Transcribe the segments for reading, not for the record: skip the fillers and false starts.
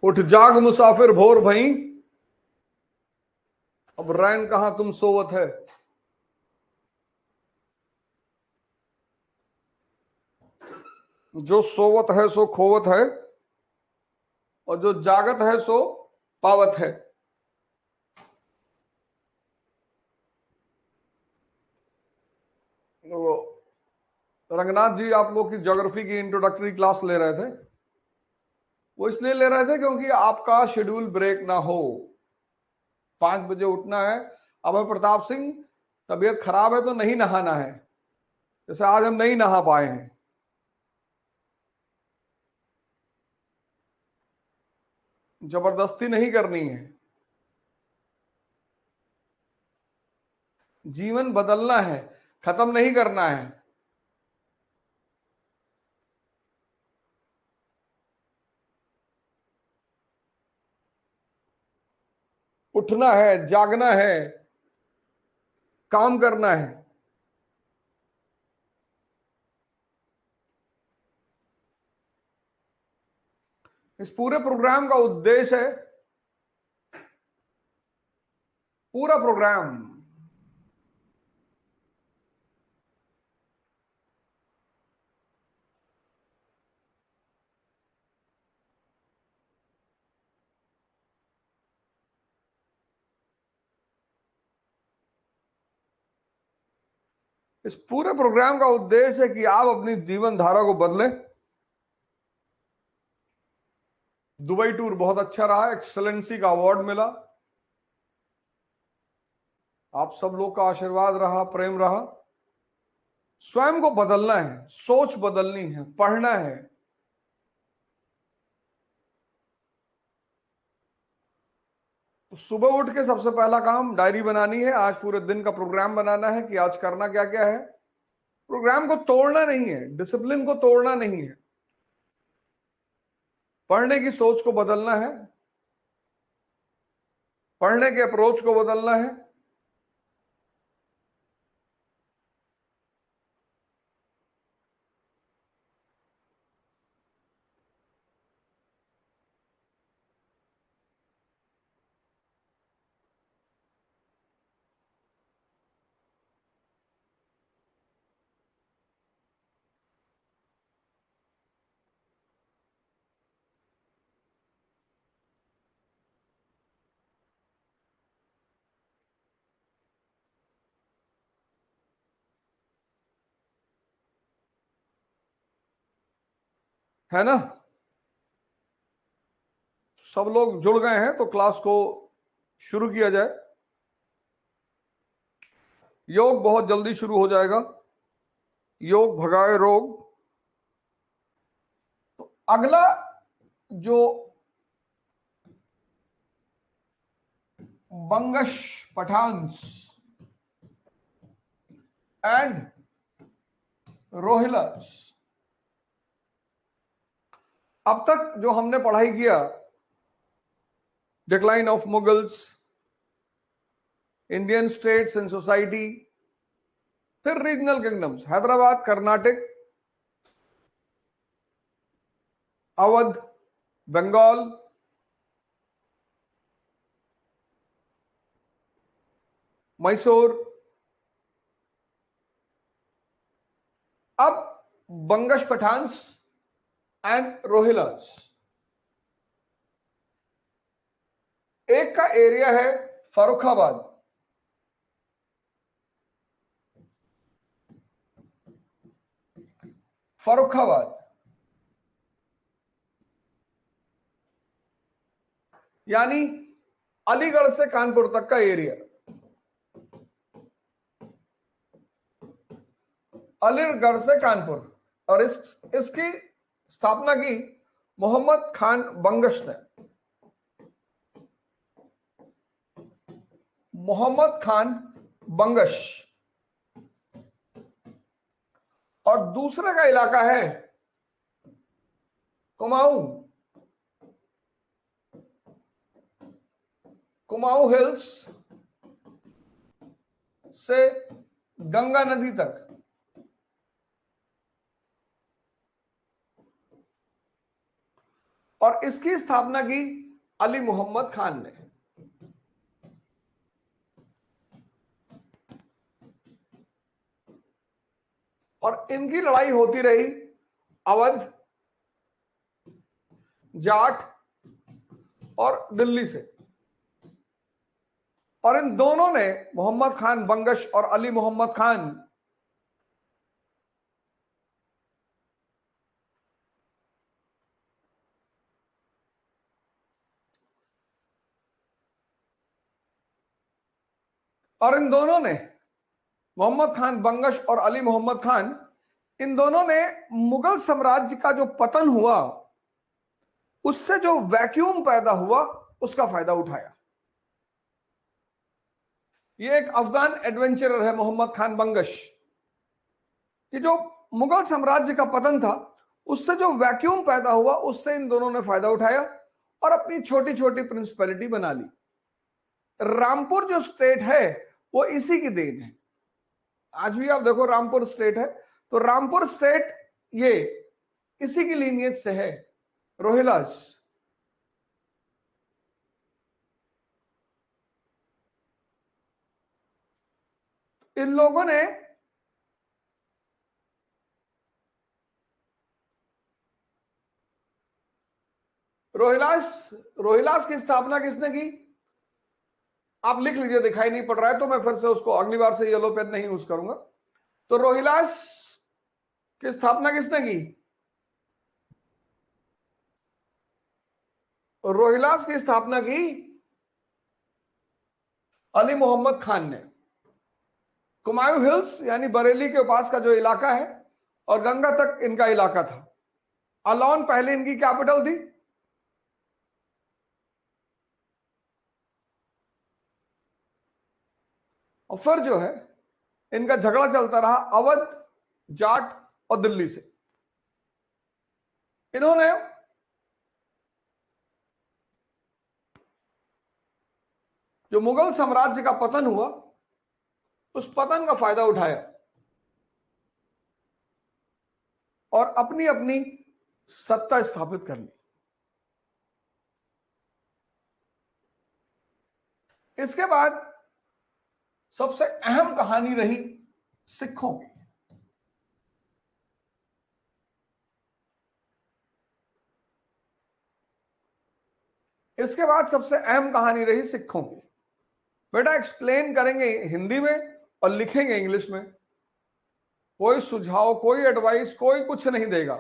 उठ जाग मुसाफिर भोर भई, अब रैन कहां तुम सोवत है। जो सोवत है सो खोवत है, और जो जागत है सो पावत है। वो रंगनाथ जी आप लोग की ज्योग्राफी की इंट्रोडक्टरी क्लास ले रहे थे। वो इसलिए ले रहे थे क्योंकि आपका शेड्यूल ब्रेक ना हो। 5 बजे उठना है। अभय प्रताप सिंह, तबीयत खराब है तो नहीं नहाना है। जैसे आज हम नहीं नहा पाए हैं। जबरदस्ती नहीं करनी है। जीवन बदलना है, खत्म नहीं करना है। उठना है, जागना है, काम करना है। इस पूरे प्रोग्राम का उद्देश्य है, पूरा प्रोग्राम इस पूरे प्रोग्राम का उद्देश्य है कि आप अपनी जीवन धारा को बदलें। दुबई टूर बहुत अच्छा रहा, एक्सेलेंसी का अवार्ड मिला। आप सब लोग का आशीर्वाद रहा, प्रेम रहा। स्वयं को बदलना है, सोच बदलनी है, पढ़ना है। तो सुबह उठ के सबसे पहला काम डायरी बनानी है। आज पूरे दिन का प्रोग्राम बनाना है कि आज करना क्या क्या है। प्रोग्राम को तोड़ना नहीं है, डिसिप्लिन को तोड़ना नहीं है। पढ़ने की सोच को बदलना है, पढ़ने के अप्रोच को बदलना है। है ना। सब लोग जुड़ गए हैं तो क्लास को शुरू किया जाए। योग बहुत जल्दी शुरू हो जाएगा। योग भगाए रोग। तो अगला जो बंगश पठान्स एंड रोहिल्लास, अब तक जो हमने पढ़ाई किया, decline of Mughals, Indian states and society, फिर रीजनल किंगडम्स, हैदराबाद, कर्नाटक, अवध, बंगाल, मैसूर, अब बंगश पठान्स एंड रोहिल्लास। एक का एरिया है फरुखाबाद, फरुखाबाद यानी अलीगढ़ से कानपुर तक का एरिया। अलीगढ़ से कानपुर। और इसकी स्थापना की मोहम्मद खान बंगश ने। मोहम्मद खान बंगश। और दूसरे का इलाका है कुमाऊं। कुमाऊं हिल्स से गंगा नदी तक। और इसकी स्थापना की अली मोहम्मद खान ने। और इनकी लड़ाई होती रही अवध, जाट और दिल्ली से। और इन दोनों ने, मोहम्मद खान बंगश और अली मोहम्मद खान, मोहम्मद खान बंगश और अली मोहम्मद खान, इन दोनों ने मुगल साम्राज्य का जो पतन हुआ उससे जो वैक्यूम पैदा हुआ उसका फायदा उठाया। ये एक अफगान एडवेंचरर है मोहम्मद खान बंगश, कि जो मुगल साम्राज्य का पतन था उससे जो वैक्यूम पैदा हुआ उससे इन दोनों ने फायदा उठाया और अपनी छोटी छोटी प्रिंसिपैलिटी बना ली। रामपुर जो स्टेट है वो इसी की देन है। आज भी आप देखो रामपुर स्टेट है, तो रामपुर स्टेट ये इसी की लीनियज से है, रोहिलास। इन लोगों ने रोहिलास की स्थापना किसने की? आप लिख लीजिए, दिखाई नहीं पड़ रहा है तो मैं फिर से उसको अगली बार से येलो पेन नहीं यूज करूंगा। तो रोहिलास की स्थापना किसने की? रोहिलास की स्थापना की अली मोहम्मद खान ने। कुमायूं हिल्स यानी बरेली के पास का जो इलाका है और गंगा तक इनका इलाका था। अलौन पहले इनकी कैपिटल थी। और फिर जो है इनका झगड़ा चलता रहा अवध, जाट और दिल्ली से। इन्होंने जो मुगल साम्राज्य का पतन हुआ उस पतन का फायदा उठाया और अपनी अपनी सत्ता स्थापित कर ली। इसके बाद सबसे अहम कहानी रही सिखों की। इसके बाद सबसे अहम कहानी रही सिखों की। बेटा एक्सप्लेन करेंगे हिंदी में और लिखेंगे इंग्लिश में। कोई सुझाव, कोई एडवाइस, कोई कुछ नहीं देगा।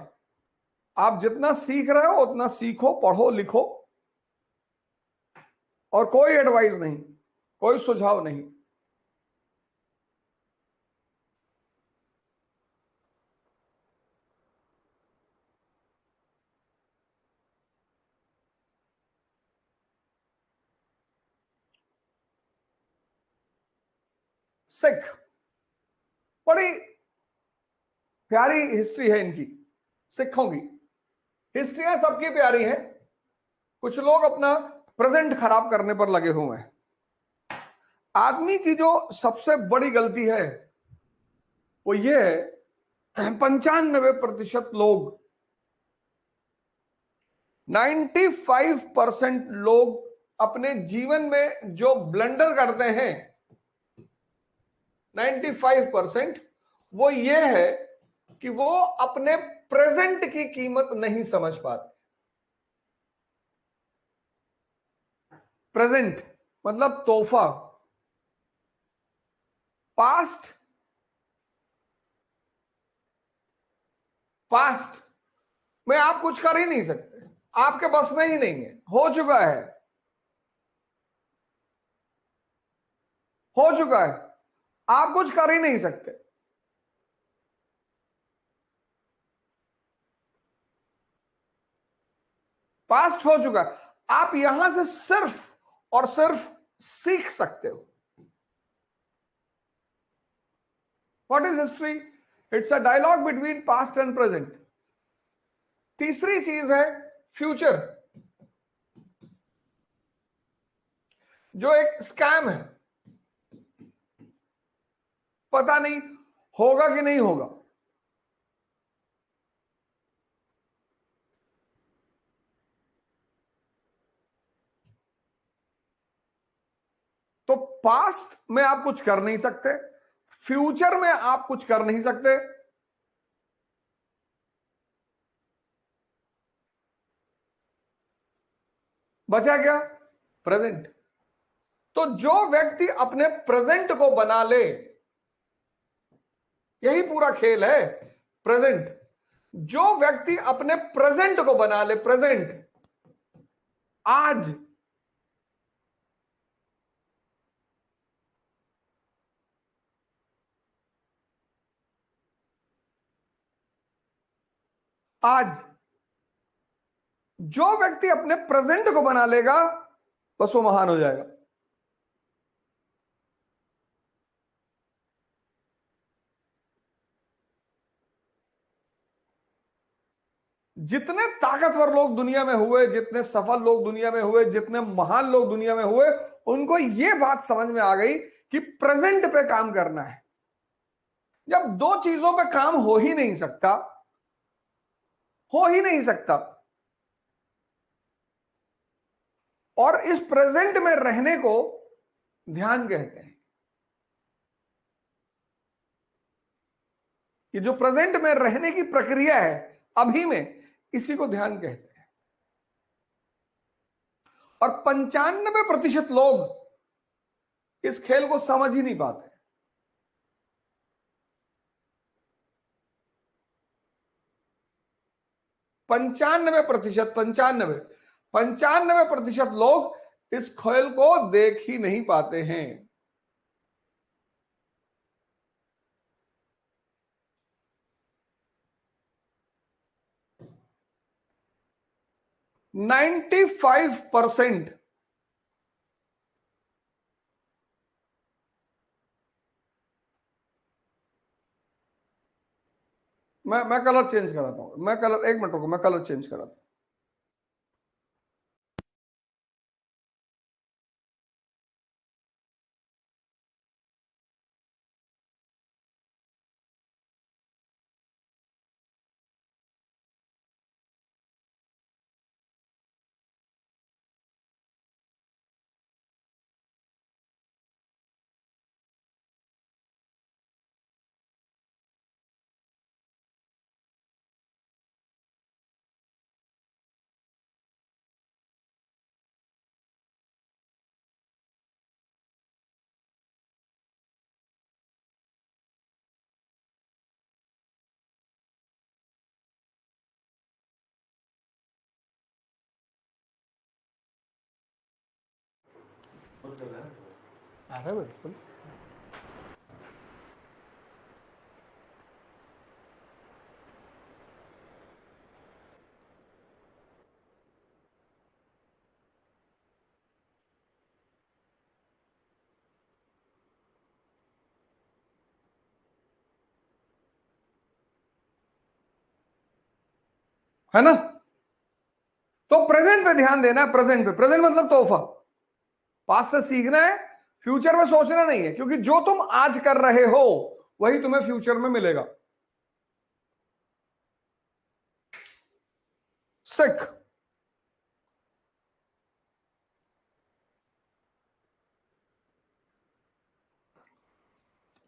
आप जितना सीख रहे हो उतना सीखो, पढ़ो, लिखो, और कोई एडवाइस नहीं, कोई सुझाव नहीं। सिख बड़ी प्यारी हिस्ट्री है इनकी, सिखों की। हिस्ट्रियां सबकी प्यारी हैं, कुछ लोग अपना प्रेजेंट खराब करने पर लगे हुए हैं। आदमी की जो सबसे बड़ी गलती है वो ये है, 95% लोग, 95% लोग अपने जीवन में जो ब्लंडर करते हैं, 95% वो ये है कि वो अपने प्रेजेंट की कीमत नहीं समझ पाते। प्रेजेंट मतलब तोहफा। पास्ट, पास्ट में आप कुछ कर ही नहीं सकते, आपके बस में ही नहीं है, हो चुका है, हो चुका है, आप कुछ कर ही नहीं सकते। पास्ट हो चुका है, आप यहां से सिर्फ और सिर्फ सीख सकते हो। What is history? It's a dialogue between past and present. तीसरी चीज है फ्यूचर, जो एक स्कैम है। पता नहीं होगा कि नहीं होगा। पास्ट में आप कुछ कर नहीं सकते, फ्यूचर में आप कुछ कर नहीं सकते, बचा क्या? प्रेजेंट। तो जो व्यक्ति अपने प्रेजेंट को बना ले, यही पूरा खेल है, प्रेजेंट। जो व्यक्ति अपने प्रेजेंट को बना ले, प्रेजेंट, आज, आज जो व्यक्ति अपने प्रेजेंट को बना लेगा, बस वो महान हो जाएगा। जितने ताकतवर लोग दुनिया में हुए, जितने सफल लोग दुनिया में हुए, जितने महान लोग दुनिया में हुए, उनको यह बात समझ में आ गई कि प्रेजेंट पे काम करना है। जब दो चीजों पे काम हो ही नहीं सकता, हो ही नहीं सकता, और इस प्रेजेंट में रहने को ध्यान कहते हैं। ये जो प्रेजेंट में रहने की प्रक्रिया है, अभी में, इसी को ध्यान कहते हैं। और 95% लोग इस खेल को समझ ही नहीं पाते। 95%, 95% लोग इस खेल को देख ही नहीं पाते हैं। मैं कलर चेंज कराता हूं, मैं कलर, एक मिनट रुको, मैं कलर चेंज कराता हूं। अरे बिल्कुल, है ना? तो प्रेजेंट पे ध्यान देना है, प्रेजेंट पे। प्रेजेंट मतलब तोहफा। पास्ट से सीखना है, फ्यूचर में सोचना नहीं है, क्योंकि जो तुम आज कर रहे हो वही तुम्हें फ्यूचर में मिलेगा। सिख।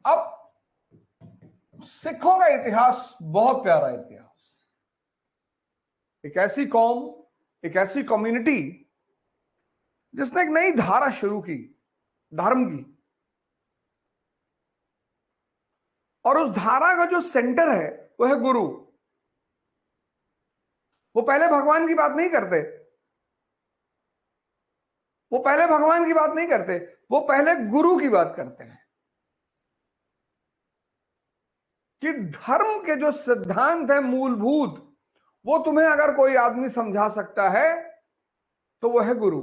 अब सिखों का इतिहास बहुत प्यारा इतिहास। एक ऐसी कौम, एक ऐसी कम्युनिटी जिसने एक नई धारा शुरू की, धर्म की, और उस धारा का जो सेंटर है वो है गुरु। वो पहले भगवान की बात नहीं करते, वो पहले भगवान की बात नहीं करते, वो पहले गुरु की बात करते हैं। कि धर्म के जो सिद्धांत है मूलभूत, वो तुम्हें अगर कोई आदमी समझा सकता है तो वो है गुरु।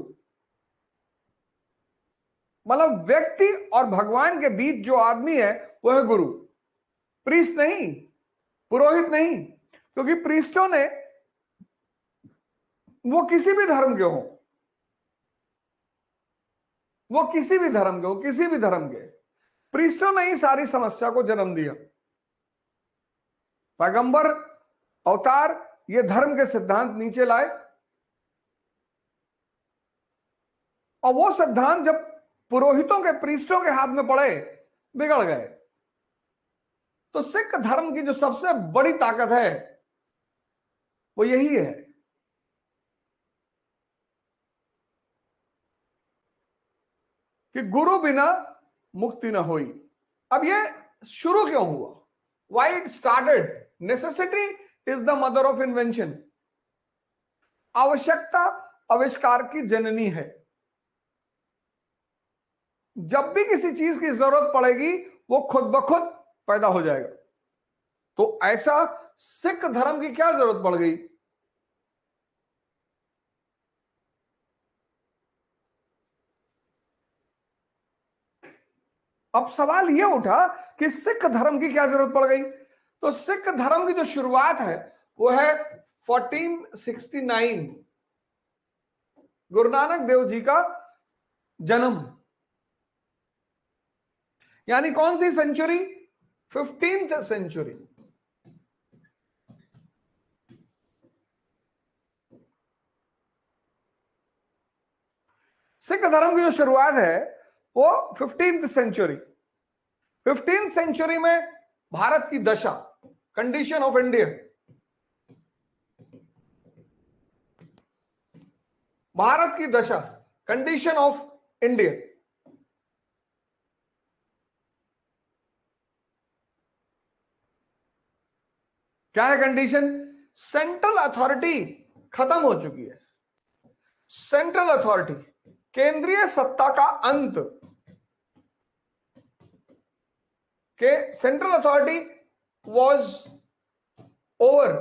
मतलब व्यक्ति और भगवान के बीच जो आदमी है वो है गुरु, प्रीस्ट नहीं, पुरोहित नहीं। क्योंकि प्रीस्टों ने, वो किसी भी धर्म के हो, वो किसी भी धर्म के हो, किसी भी धर्म के, प्रीस्टों ने ही सारी समस्या को जन्म दिया। पैगंबर, अवतार, ये धर्म के सिद्धांत नीचे लाए, और वो सिद्धांत जब पुरोहितों के, प्रीस्टों के हाथ में पड़े, बिगड़ गए। तो सिख धर्म की जो सबसे बड़ी ताकत है वो यही है कि गुरु बिना मुक्ति ना हुई। अब ये शुरू क्यों हुआ? Why it started? Necessity is the mother of invention. आवश्यकता आविष्कार की जननी है। जब भी किसी चीज की जरूरत पड़ेगी वो खुद ब खुद पैदा हो जाएगा। तो ऐसा सिख धर्म की क्या जरूरत पड़ गई? अब सवाल यह उठा कि सिख धर्म की क्या जरूरत पड़ गई। तो सिख धर्म की जो शुरुआत है वो है 1469, गुरु नानक देव जी का जन्म। यानी कौन सी सेंचुरी? 15th century. सिख धर्म की जो शुरुआत है वो 15th सेंचुरी। 15th सेंचुरी में भारत की दशा, कंडीशन ऑफ इंडिया, भारत की दशा, कंडीशन ऑफ इंडिया। क्या है कंडीशन? सेंट्रल अथॉरिटी खत्म हो चुकी है। सेंट्रल अथॉरिटी, केंद्रीय सत्ता का अंत, के सेंट्रल अथॉरिटी वॉज ओवर।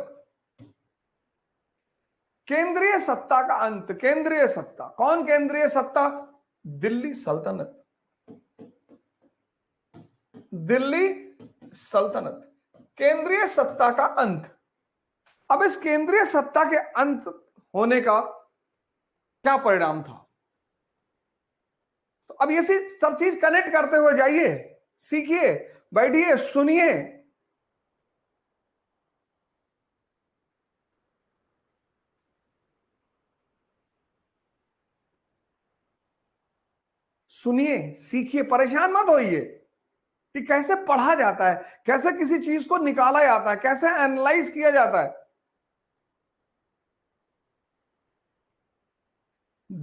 केंद्रीय सत्ता का अंत। केंद्रीय सत्ता कौन? केंद्रीय सत्ता दिल्ली सल्तनत। दिल्ली सल्तनत, केंद्रीय सत्ता का अंत। अब इस केंद्रीय सत्ता के अंत होने का क्या परिणाम था? तो अब ये सब चीज कनेक्ट करते हुए जाइए, सीखिए, बैठिए, सुनिए। सुनिए, सीखिए, परेशान मत होइए कि कैसे पढ़ा जाता है, कैसे किसी चीज को निकाला जाता है, कैसे एनालाइज किया जाता है।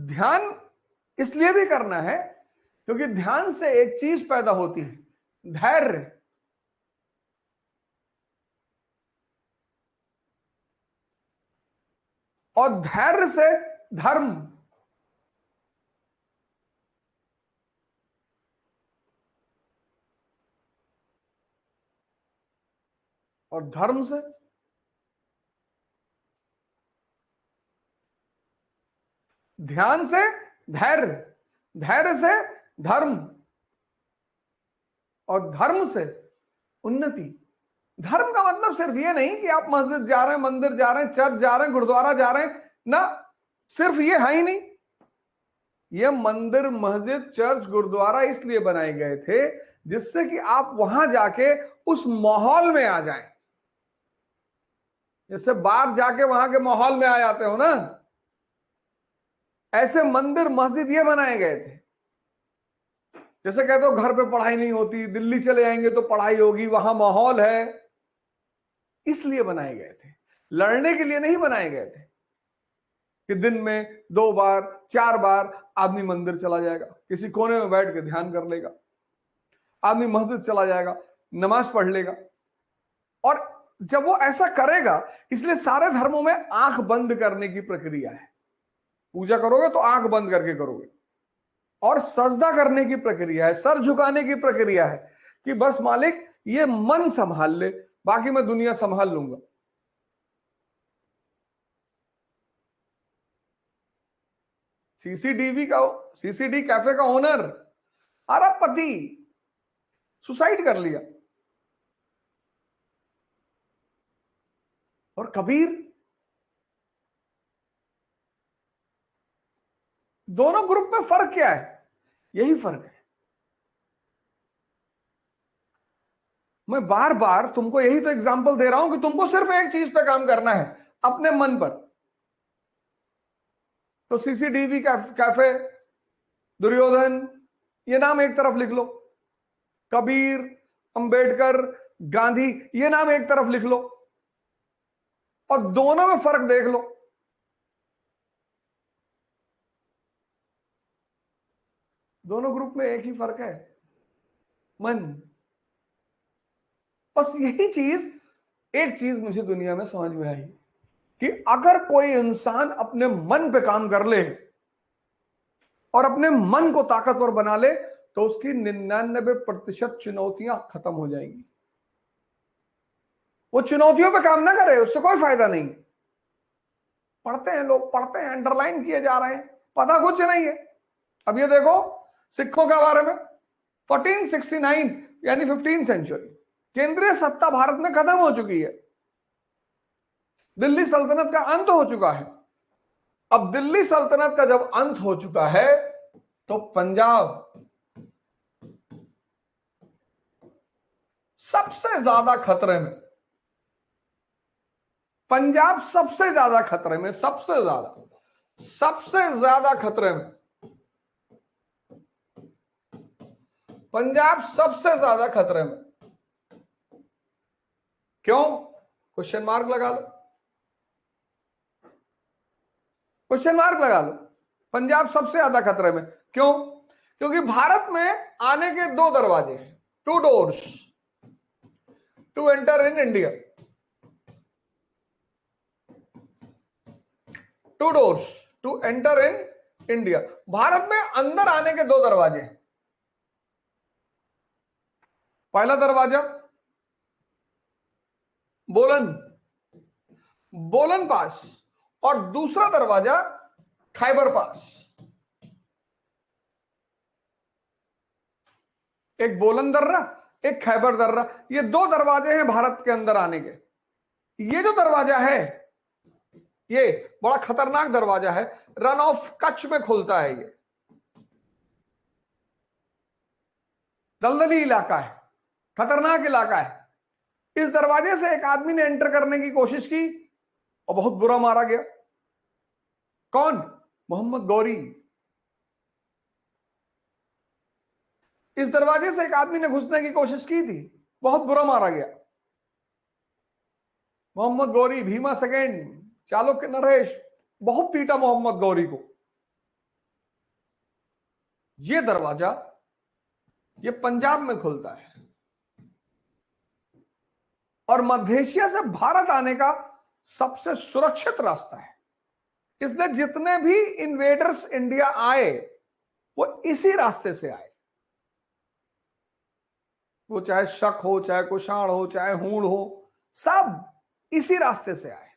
ध्यान इसलिए भी करना है क्योंकि ध्यान से एक चीज पैदा होती है, धैर्य। और धैर्य से धर्म, और धर्म से ध्यान, से धैर्य, धैर्य से धर्म, और धर्म से उन्नति। धर्म का मतलब सिर्फ ये नहीं कि आप मस्जिद जा रहे हैं, मंदिर जा रहे हैं, चर्च जा रहे हैं, गुरुद्वारा जा रहे हैं ना, सिर्फ ये है ही नहीं। ये मंदिर, मस्जिद, चर्च, गुरुद्वारा इसलिए बनाए गए थे जिससे कि आप वहां जाके उस माहौल में आ जाएं। जैसे बाहर जाके वहां के माहौल में आ जाते हो ना, ऐसे मंदिर मस्जिद ये बनाए गए थे। जैसे कहते हो घर पे पढ़ाई नहीं होती, दिल्ली चले जाएंगे तो पढ़ाई होगी, वहां माहौल है, इसलिए बनाए गए थे। लड़ने के लिए नहीं बनाए गए थे कि दिन में 2 बार 4 बार आदमी मंदिर चला जाएगा, किसी कोने में बैठ के ध्यान कर लेगा, आदमी मस्जिद चला जाएगा, नमाज पढ़ लेगा। और जब वो ऐसा करेगा, इसलिए सारे धर्मों में आंख बंद करने की प्रक्रिया है। पूजा करोगे तो आंख बंद करके करोगे, और सजदा करने की प्रक्रिया है, सर झुकाने की प्रक्रिया है कि बस मालिक ये मन संभाल ले, बाकी मैं दुनिया संभाल लूंगा। सीसीडी कैफे का ओनर, अरबपति, सुसाइड कर लिया। और कबीर, दोनों ग्रुप में फर्क क्या है? यही फर्क है। मैं बार बार तुमको यही तो एग्जांपल दे रहा हूं कि तुमको सिर्फ एक चीज पे काम करना है, अपने मन पर। तो सीसीडीवी कैफे, दुर्योधन, ये नाम एक तरफ लिख लो, कबीर, अंबेडकर, गांधी, ये नाम एक तरफ लिख लो और दोनों में फर्क देख लो। दोनों ग्रुप में एक ही फर्क है, मन। बस यही चीज, एक चीज मुझे दुनिया में समझ में आई कि अगर कोई इंसान अपने मन पे काम कर ले और अपने मन को ताकतवर बना ले तो उसकी 99% चुनौतियां खत्म हो जाएंगी। वो चुनौतियों पे काम ना करे, उससे कोई फायदा नहीं। पढ़ते हैं लोग, पढ़ते हैं, अंडरलाइन किए जा रहे हैं, पता कुछ नहीं है। अब ये देखो सिखों के बारे में, 1469 यानी 15th सेंचुरी, केंद्रीय सत्ता भारत में खत्म हो चुकी है, दिल्ली सल्तनत का अंत हो चुका है। अब दिल्ली सल्तनत का जब अंत हो चुका है तो पंजाब सबसे ज्यादा खतरे में, पंजाब सबसे ज्यादा खतरे में, सबसे ज्यादा खतरे में, पंजाब सबसे ज्यादा खतरे में। क्यों? क्वेश्चन मार्क लगा लो, क्वेश्चन मार्क लगा लो। पंजाब सबसे ज्यादा खतरे में क्यों? क्योंकि भारत में आने के दो दरवाजे हैं, two doors to enter in India, two doors to enter in India. Bharat में अंदर आने के दो दरवाजे हैं। पहला दरवाजा बोलन, बोलन पास, और दूसरा दरवाजा खैबर पास। एक बोलन दर्रा, एक खैबर दर्रा, ये दो दरवाजे हैं भारत के अंदर आने के। ये जो दरवाजा है ये बड़ा खतरनाक दरवाजा है, रन ऑफ कच्छ में खुलता है। ये दलदली इलाका है, खतरनाक इलाका है। इस दरवाजे से एक आदमी ने एंटर करने की कोशिश की और बहुत बुरा मारा गया। कौन? मोहम्मद गौरी। इस दरवाजे से एक आदमी ने घुसने की कोशिश की थी, बहुत बुरा मारा गया। मोहम्मद गौरी, भीमा सेकेंड, चालुक्य नरेश, बहुत पीटा मोहम्मद गौरी को। यह दरवाजा ये पंजाब में खुलता है और मध्य एशिया से भारत आने का सबसे सुरक्षित रास्ता है। इसलिए जितने भी इन्वेडर्स इंडिया आए वो इसी रास्ते से आए, वो चाहे शक हो, चाहे कुषाण हो, चाहे हूण हो, सब इसी रास्ते से आए।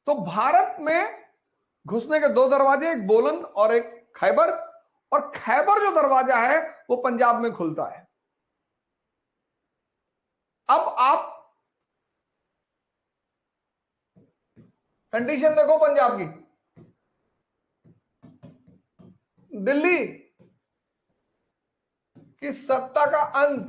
तो भारत में घुसने के दो दरवाजे, एक बोलन और एक खैबर, और खैबर जो दरवाजा है वो पंजाब में खुलता है। अब आप कंडीशन देखो पंजाब की, दिल्ली की सत्ता का अंत,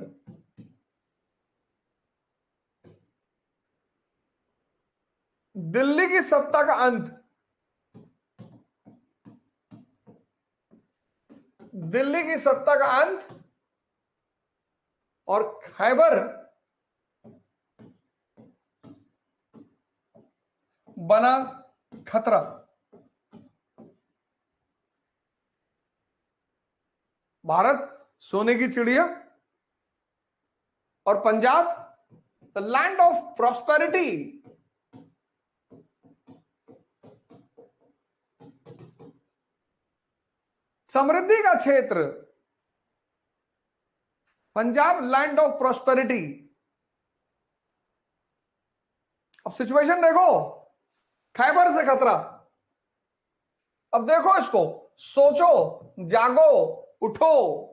दिल्ली की सत्ता का अंत, दिल्ली की सत्ता का अंत और खैबर बना खतरा। भारत सोने की चिड़िया और Punjab the land of prosperity, समृद्धि का क्षेत्र। Punjab land of prosperity. अब सिचुएशन देखो, खैबर से खतरा। अब देखो इसको, सोचो, जागो, उठो।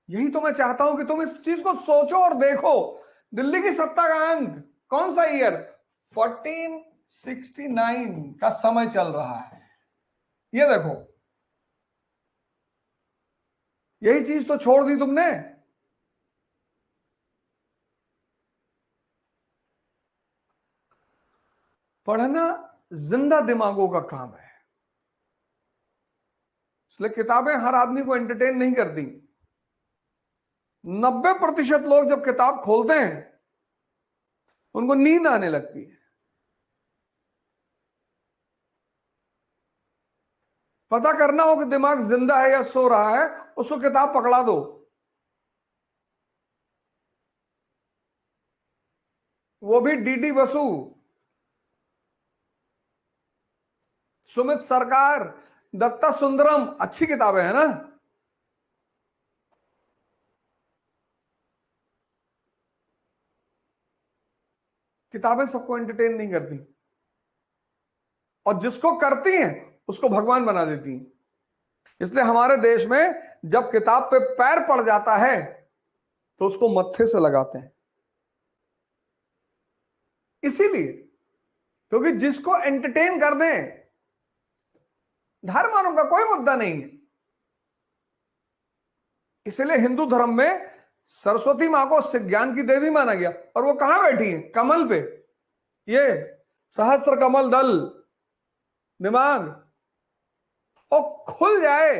यही तो मैं चाहता हूं कि तुम इस चीज को सोचो और देखो। दिल्ली की सत्ता का अंत कौन सा ईयर? 1469 का समय चल रहा है। ये देखो, यही चीज तो छोड़ दी तुमने। पढ़ना जिंदा दिमागों का काम है। इसलिए किताबें हर आदमी को एंटरटेन नहीं करती। 90% लोग जब किताब खोलते हैं उनको नींद आने लगती है। पता करना हो कि दिमाग जिंदा है या सो रहा है, उसको किताब पकड़ा दो। वो भी डीडी बसु, सुमित सरकार, दत्ता सुंदरम, अच्छी किताबें हैं ना। किताबें सबको एंटरटेन नहीं करती, और जिसको करती हैं उसको भगवान बना देती हैं। इसलिए हमारे देश में जब किताब पे पैर पड़ जाता है तो उसको मत्थे से लगाते हैं, इसीलिए, क्योंकि जिसको एंटरटेन कर दें, धर्म और का कोई मुद्दा नहीं है। इसलिए हिंदू धर्म में सरस्वती मां को ज्ञान की देवी माना गया, और वो कहां बैठी है? कमल पे। ये सहस्त्र कमल दल, दिमाग और खुल जाए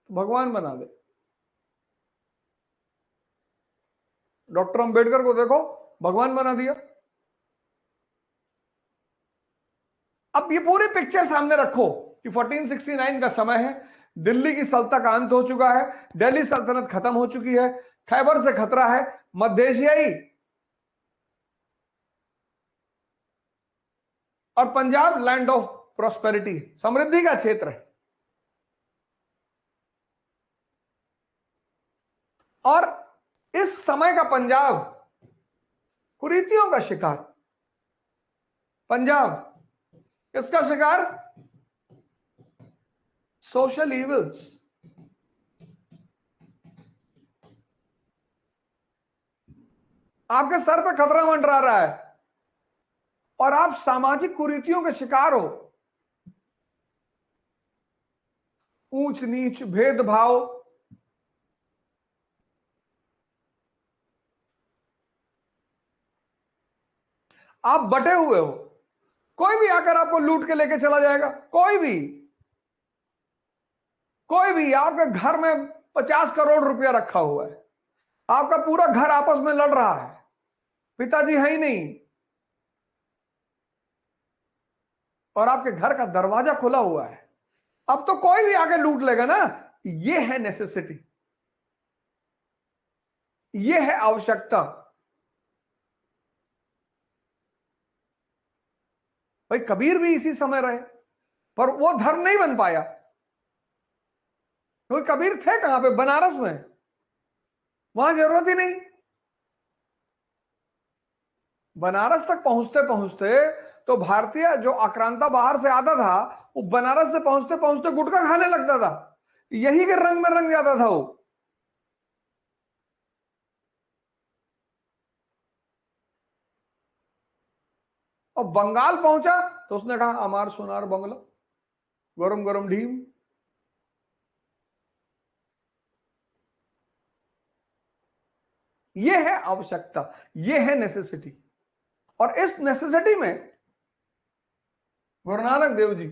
तो भगवान बना दे। डॉक्टर अंबेडकर को देखो, भगवान बना दिया। अब ये पूरी पिक्चर सामने रखो कि 1469 का समय है, दिल्ली की सल्तनत का अंत हो चुका है, दिल्ली सल्तनत खत्म हो चुकी है, खैबर से खतरा है, मध्य एशियाई और पंजाब लैंड ऑफ प्रोस्पेरिटी, समृद्धि का क्षेत्र है। और इस समय का पंजाब कुरीतियों का शिकार, पंजाब किसका शिकार? Social evils. आपके सर पे खतरा मंडरा रहा है और आप सामाजिक कुरीतियों के शिकार हो। ऊंच नीच, भेदभाव, आप बटे हुए हो। कोई भी आकर आपको लूट के लेके चला जाएगा, कोई भी आपके घर में 50 करोड़ रुपया रखा हुआ है, आपका पूरा घर आपस में लड़ रहा है, पिताजी है ही नहीं, और आपके घर का दरवाजा खुला हुआ है, अब तो कोई भी आके लूट लेगा ना। ये है नेसेसिटी, ये है आवश्यकता। भाई कबीर भी इसी समय रहे, पर वो धर्म नहीं बन पाया, क्योंकि कबीर थे कहां पे? बनारस में, वहां जरूरत ही नहीं। बनारस तक पहुंचते पहुंचते तो भारतीय जो आक्रांता बाहर से आता था, वो बनारस से पहुंचते पहुंचते गुटखा खाने लगता था, यही के रंग में रंग जाता था वो। और बंगाल पहुंचा तो उसने कहा अमार सोनार बंगला, गरम गरम ढीम। ये है आवश्यकता, ये है नेसेसिटी। और इस नेसेसिटी में गुरु नानक देव जी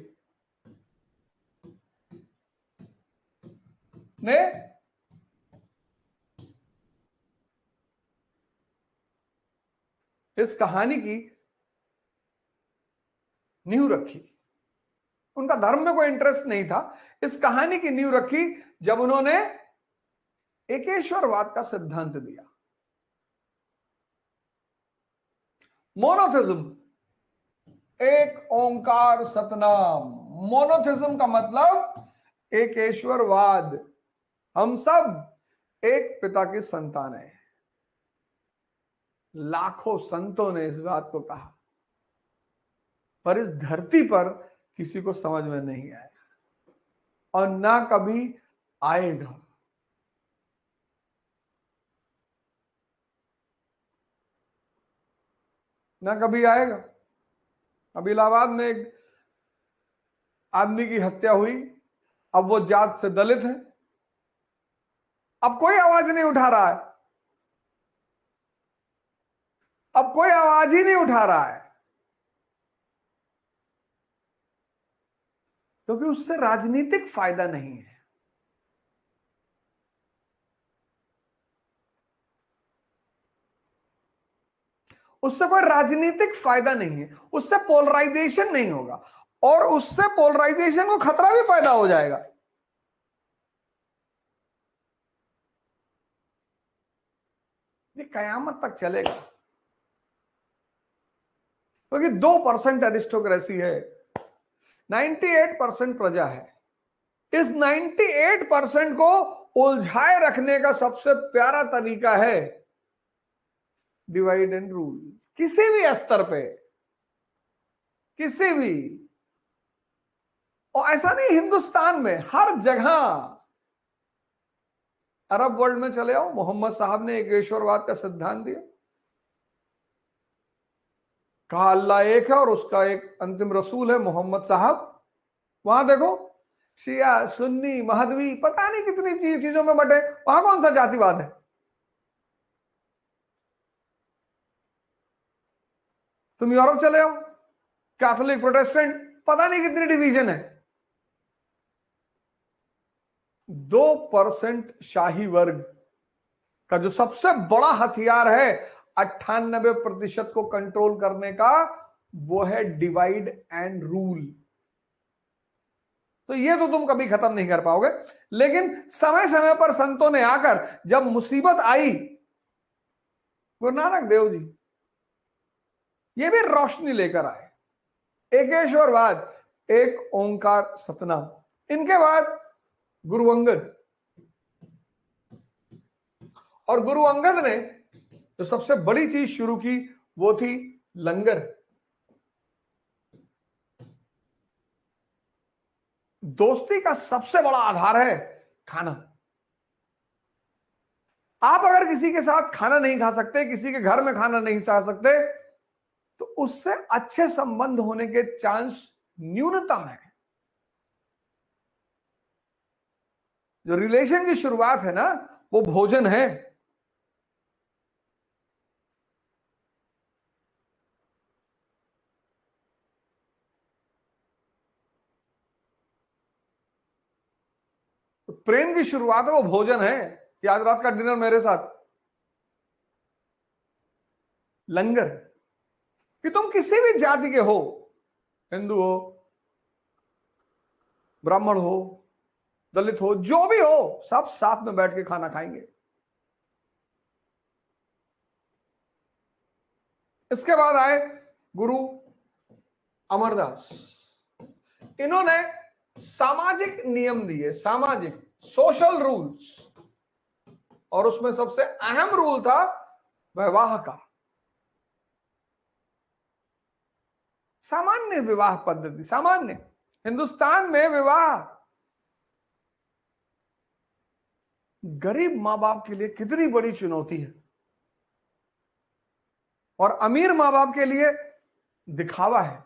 ने इस कहानी की नींव रखी। उनका धर्म में कोई इंटरेस्ट नहीं था, इस कहानी की नींव रखी जब उन्होंने एकेश्वरवाद का सिद्धांत दिया। मोनोथिज्म, एक ओंकार सतनाम। मोनोथिज्म का मतलब एकेश्वरवाद। हम सब एक पिता की संतान हैं। लाखों संतों ने इस बात को कहा, पर इस धरती पर किसी को समझ में नहीं आया, और ना कभी आएगा। ना कभी आएगा। अब इलाहाबाद में एक आदमी की हत्या हुई, अब वो जात से दलित है, अब कोई आवाज नहीं उठा रहा है, अब कोई आवाज ही नहीं उठा रहा है। क्योंकि उससे राजनीतिक फायदा नहीं है। उससे कोई राजनीतिक फायदा नहीं है, उससे पोलराइजेशन नहीं होगा, और उससे पोलराइजेशन को खतरा भी पैदा हो जाएगा। ये कयामत तक चलेगा, क्योंकि 2% एरिस्टोक्रेसी है, 98% प्रजा है। इस 98% को उलझाए रखने का सबसे प्यारा तरीका है डिवाइड एंड रूल। किसी भी स्तर पे, किसी भी, और ऐसा नहीं हिंदुस्तान में, हर जगह। अरब वर्ल्ड में चले आओ, मोहम्मद साहब ने एकेश्वरवाद का सिद्धांत दिया, कहा अल्लाह एक है और उसका एक अंतिम रसूल है मोहम्मद साहब। वहां देखो, शिया सुन्नी महदवी पता नहीं कितनी चीजों में बटे, वहां कौन सा जातिवाद है? तुम यूरोप चले आओ, कैथोलिक प्रोटेस्टेंट पता नहीं कितनी डिवीजन है। 2% शाही वर्ग का जो सबसे बड़ा हथियार है 98% को कंट्रोल करने का, वो है डिवाइड एंड रूल। तो ये तो तुम कभी खत्म नहीं कर पाओगे। लेकिन समय समय पर संतों ने आकर, जब मुसीबत आई, गुरु नानक देव जी ये भी रोशनी लेकर आए। एकेश्वरवाद, एक ओंकार सतनाम। इनके बाद गुरु अंगद, और गुरु अंगद ने जो सबसे बड़ी चीज शुरू की वो थी लंगर। दोस्ती का सबसे बड़ा आधार है खाना। आप अगर किसी के साथ खाना नहीं खा सकते, किसी के घर में खाना नहीं खा सकते, तो उससे अच्छे संबंध होने के चांस न्यूनतम है। जो रिलेशन की शुरुआत है ना, वो भोजन है। तो प्रेम की शुरुआत है वो भोजन है, कि आज रात का डिनर मेरे साथ। लंगर, कि तुम किसी भी जाति के हो, हिंदू हो, ब्राह्मण हो, दलित हो, जो भी हो, सब साथ में बैठ के खाना खाएंगे। इसके बाद आए गुरु अमरदास। इन्होंने सामाजिक नियम दिए, सामाजिक सोशल रूल्स, और उसमें सबसे अहम रूल था विवाह का। सामान्य विवाह पद्धति, सामान्य हिंदुस्तान में विवाह गरीब मां बाप के लिए कितनी बड़ी चुनौती है, और अमीर मां बाप के लिए दिखावा है,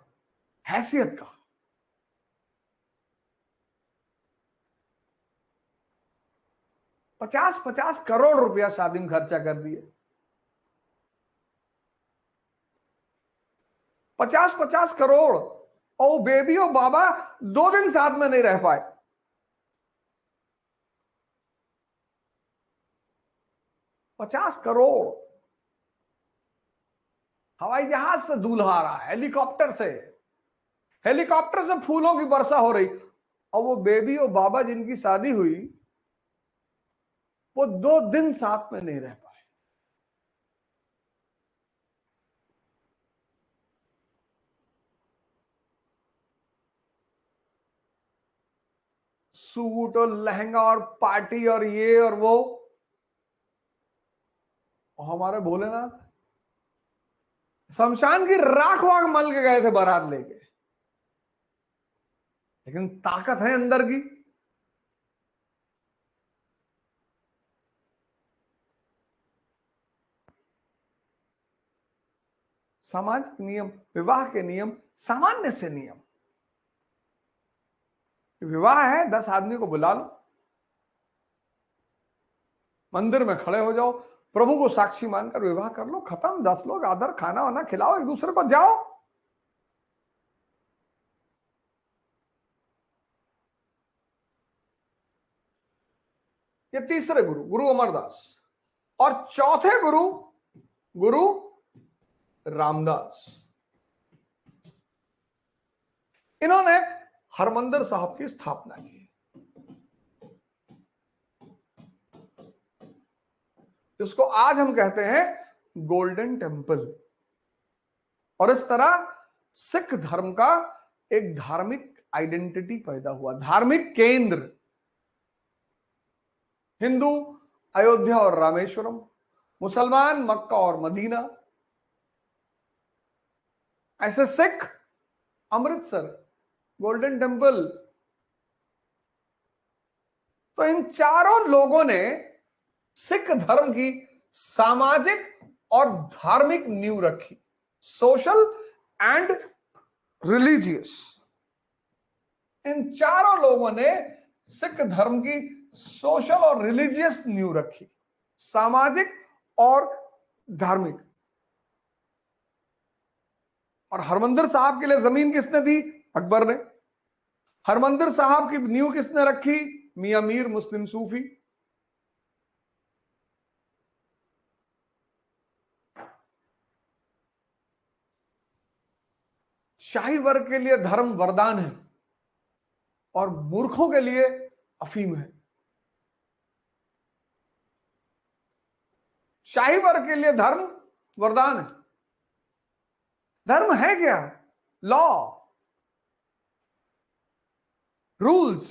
हैसियत का। 50-50 करोड़ रुपया शादी में खर्चा कर दिए। 50-50 करोड़, और बेबी और बाबा 2 दिन साथ में नहीं रह पाए। ₹50 करोड़। हवाई जहाज से दूल्हा आ रहा है, हेलीकॉप्टर से फूलों की वर्षा हो रही, और वो बेबी और बाबा जिनकी शादी हुई, वो 2 दिन साथ में नहीं रह पाए। सूट और लहंगा और पार्टी और ये और वो, और हमारे भोलेनाथ शमशान की राख वाख मल के गए थे बारात लेके। लेकिन ताकत है अंदर की। सामाजिक नियम, विवाह के नियम, सामान्य से नियम। विवाह है, 10 आदमी को बुला लो, मंदिर में खड़े हो जाओ, प्रभु को साक्षी मानकर विवाह कर लो, खत्म। 10 लोग आदर खाना वाना खिलाओ, एक दूसरे को, जाओ। ये तीसरे गुरु, गुरु अमरदास। और चौथे गुरु, गुरु रामदास। इन्होंने हरमंदिर साहब की स्थापना की। इसको आज हम कहते हैं गोल्डन टेम्पल। और इस तरह सिख धर्म का एक धार्मिक आइडेंटिटी पैदा हुआ, धार्मिक केंद्र। हिंदू अयोध्या और रामेश्वरम, मुसलमान मक्का और मदीना, ऐसे सिख अमृतसर, गोल्डन टेम्पल। तो इन चारों लोगों ने सिख धर्म की सामाजिक और धार्मिक नींव रखी, सोशल एंड रिलीजियस। इन चारों लोगों ने सिख धर्म की सोशल और रिलीजियस नींव रखी, सामाजिक और धार्मिक। और हरमंदिर साहब के लिए जमीन किसने दी? अकबर ने। हरमंदिर साहब की नींव किसने रखी? मियां मीर मुस्लिम सूफी। शाही वर्ग के लिए धर्म वरदान है और मूर्खों के लिए अफीम है। शाही वर्ग के लिए धर्म वरदान है। धर्म है क्या? Law, rules.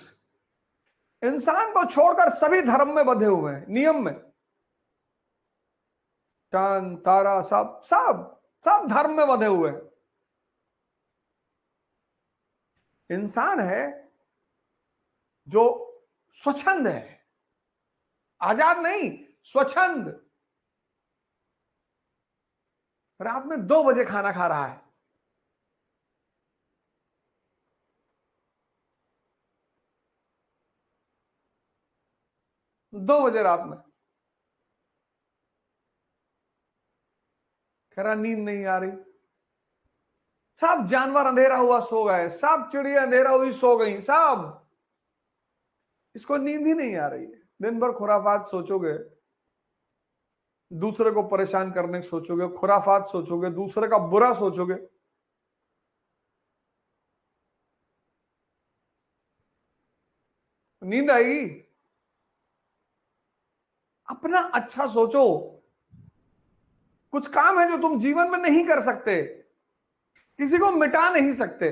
इंसान को छोड़कर सभी धर्म में बंधे हुए हैं, नियम में। चांद तारा सब सब सब धर्म में बंधे हुए हैं। इंसान है जो स्वच्छंद है, आजाद नहीं, स्वच्छंद। रात में 2 बजे खाना खा रहा है। दो बजे रात में कह रहा नींद नहीं आ रही। सब जानवर अंधेरा हुआ सो गए, सब चिड़िया अंधेरा हुई सो गई, सब। इसको नींद ही नहीं आ रही है। दिन भर खुराफात सोचोगे, दूसरे को परेशान करने की सोचोगे, खुराफात सोचोगे, दूसरे का बुरा सोचोगे। नींद आएगी? अपना अच्छा सोचो। कुछ काम है जो तुम जीवन में नहीं कर सकते, किसी को मिटा नहीं सकते,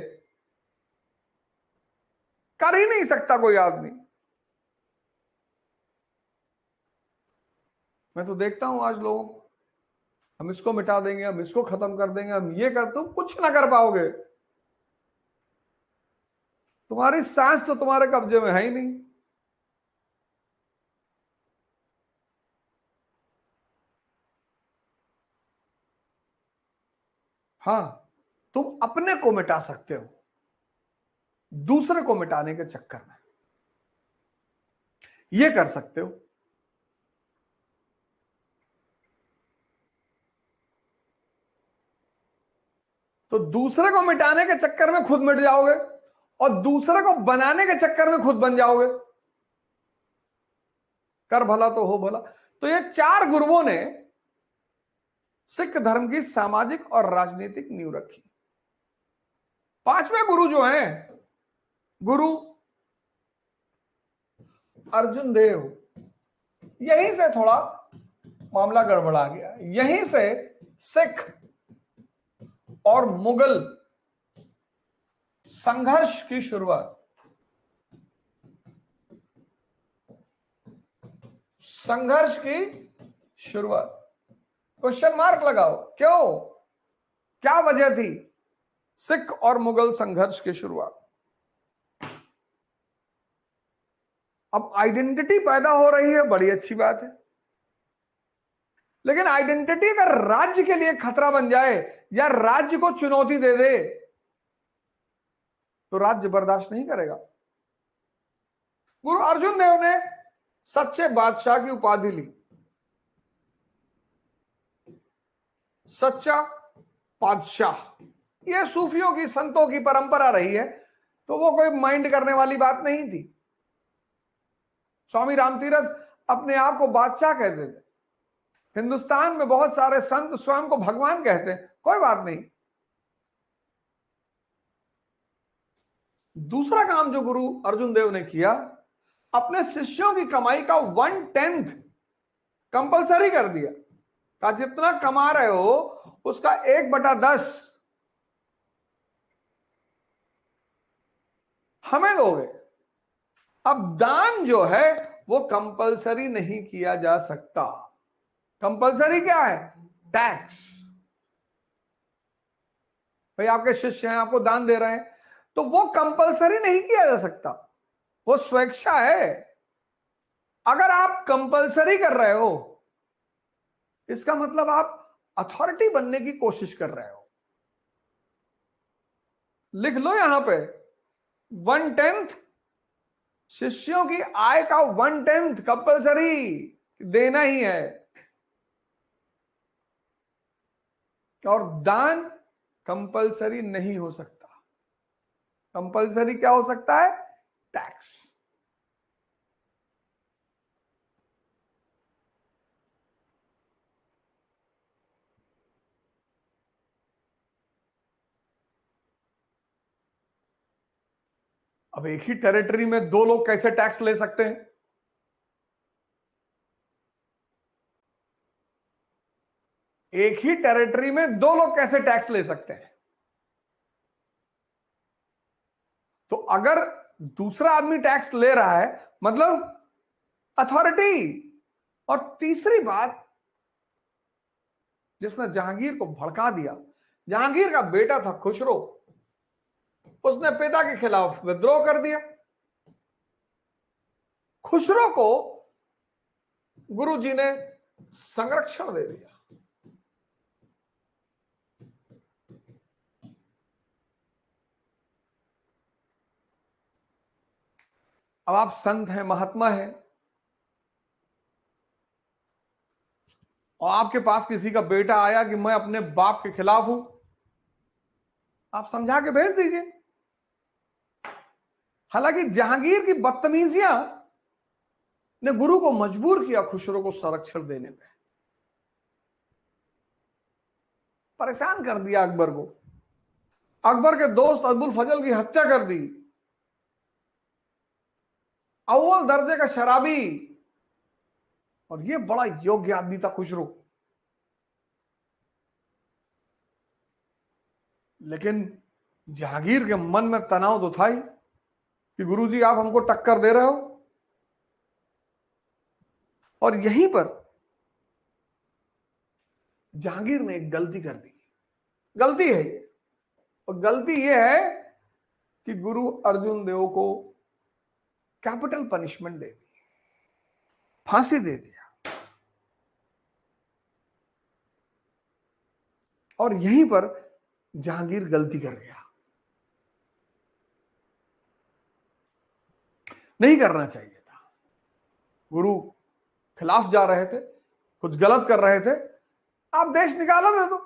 कर ही नहीं सकता कोई आदमी। मैं तो देखता हूं आज लोगों को, हम इसको मिटा देंगे, हम इसको खत्म कर देंगे, हम ये कर, तुम कुछ ना कर पाओगे। तुम्हारी सांस तो तुम्हारे कब्जे में है ही नहीं। हां, तुम अपने को मिटा सकते हो, दूसरे को मिटाने के चक्कर में ये कर सकते हो। तो दूसरे को मिटाने के चक्कर में खुद मिट जाओगे और दूसरे को बनाने के चक्कर में खुद बन जाओगे। कर भला तो हो भला। तो ये 4 गुरुओं ने सिख धर्म की सामाजिक और राजनीतिक नींव रखी। 5वें गुरु जो हैं, गुरु अर्जुन देव, यहीं से थोड़ा मामला गड़बड़ा गया। यहीं से सिख और मुगल संघर्ष की शुरुआत, संघर्ष की शुरुआत। क्वेश्चन मार्क लगाओ, क्यों, क्या वजह थी सिख और मुगल संघर्ष की शुरुआत? अब आइडेंटिटी पैदा हो रही है, बड़ी अच्छी बात है। लेकिन आइडेंटिटी अगर राज्य के लिए खतरा बन जाए या राज्य को चुनौती दे दे तो राज्य बर्दाश्त नहीं करेगा। गुरु अर्जुन देव ने सच्चे बादशाह की उपाधि ली, सच्चा बादशाह। यह सूफियों की, संतों की परंपरा रही है, तो वो कोई माइंड करने वाली बात नहीं थी। स्वामी रामतीरथ अपने आप को बादशाह कहते थे। हिंदुस्तान में बहुत सारे संत स्वयं को भगवान कहते हैं, कोई बात नहीं। दूसरा काम जो गुरु अर्जुन देव ने किया, अपने शिष्यों की कमाई का 1/10 कंपलसरी कर दिया। कहा जितना कमा रहे हो उसका 1/10 हमें दोगे। अब दान जो है वो कंपलसरी नहीं किया जा सकता। कंपलसरी क्या है? टैक्स। भाई आपके शिष्य हैं, आपको दान दे रहे हैं, तो वो कंपलसरी नहीं किया जा सकता, वो स्वेच्छा है। अगर आप कंपलसरी कर रहे हो, इसका मतलब आप अथॉरिटी बनने की कोशिश कर रहे हो। लिख लो यहां पे 1/10 शिष्यों की आय का 1/10 कंपलसरी देना ही है। और दान कंपलसरी नहीं हो सकता। कंपलसरी क्या हो सकता है? टैक्स। अब एक ही टेरिटरी में दो लोग कैसे टैक्स ले सकते हैं? एक ही टेरिटरी में दो लोग कैसे टैक्स ले सकते हैं? तो अगर दूसरा आदमी टैक्स ले रहा है मतलब अथॉरिटी। और तीसरी बात, जिसने जहांगीर को भड़का दिया, जहांगीर का बेटा था खुसरो, उसने पिता के खिलाफ विद्रोह कर दिया। खुसरो को गुरुजी ने संरक्षण दे दिया। अब आप संत हैं, महात्मा हैं, और आपके पास किसी का बेटा आया कि मैं अपने बाप के खिलाफ हूं, आप समझा के भेज दीजिए। हालांकि जहांगीर की बदतमीजियां ने गुरु को मजबूर किया खुसरो को संरक्षण देने में, परेशान कर दिया अकबर को। अकबर के दोस्त अब्दुल फजल की हत्या कर दी। अव्वल दर्जे का शराबी, और ये बड़ा योग्य आदमी था खुसरो। लेकिन जहांगीर के मन में तनाव तो था ही कि गुरुजी आप हमको टक्कर दे रहे हो। और यहीं पर जहांगीर ने एक गलती कर दी। गलती है ये, और गलती ये है कि गुरु अर्जुन देव को कैपिटल पनिशमेंट दे दी, फांसी दे दिया। और यहीं पर जहांगीर गलती कर गया। नहीं करना चाहिए था। गुरु खिलाफ जा रहे थे, कुछ गलत कर रहे थे, आप देश निकालो दे दो,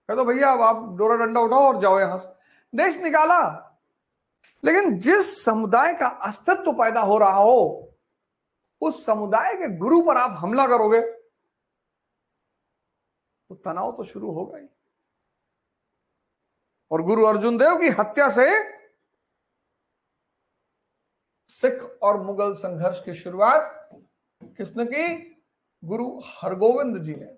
कह दो भैया अब आप डोरा डंडा उठाओ और जाओ यहां से। देश निकाला। लेकिन जिस समुदाय का अस्तित्व पैदा हो रहा हो, उस समुदाय के गुरु पर आप हमला करोगे तो तनाव तो शुरू होगा ही। और गुरु अर्जुन देव की हत्या से सिख और मुगल संघर्ष की शुरुआत किसने की? गुरु हरगोविंद जी ने।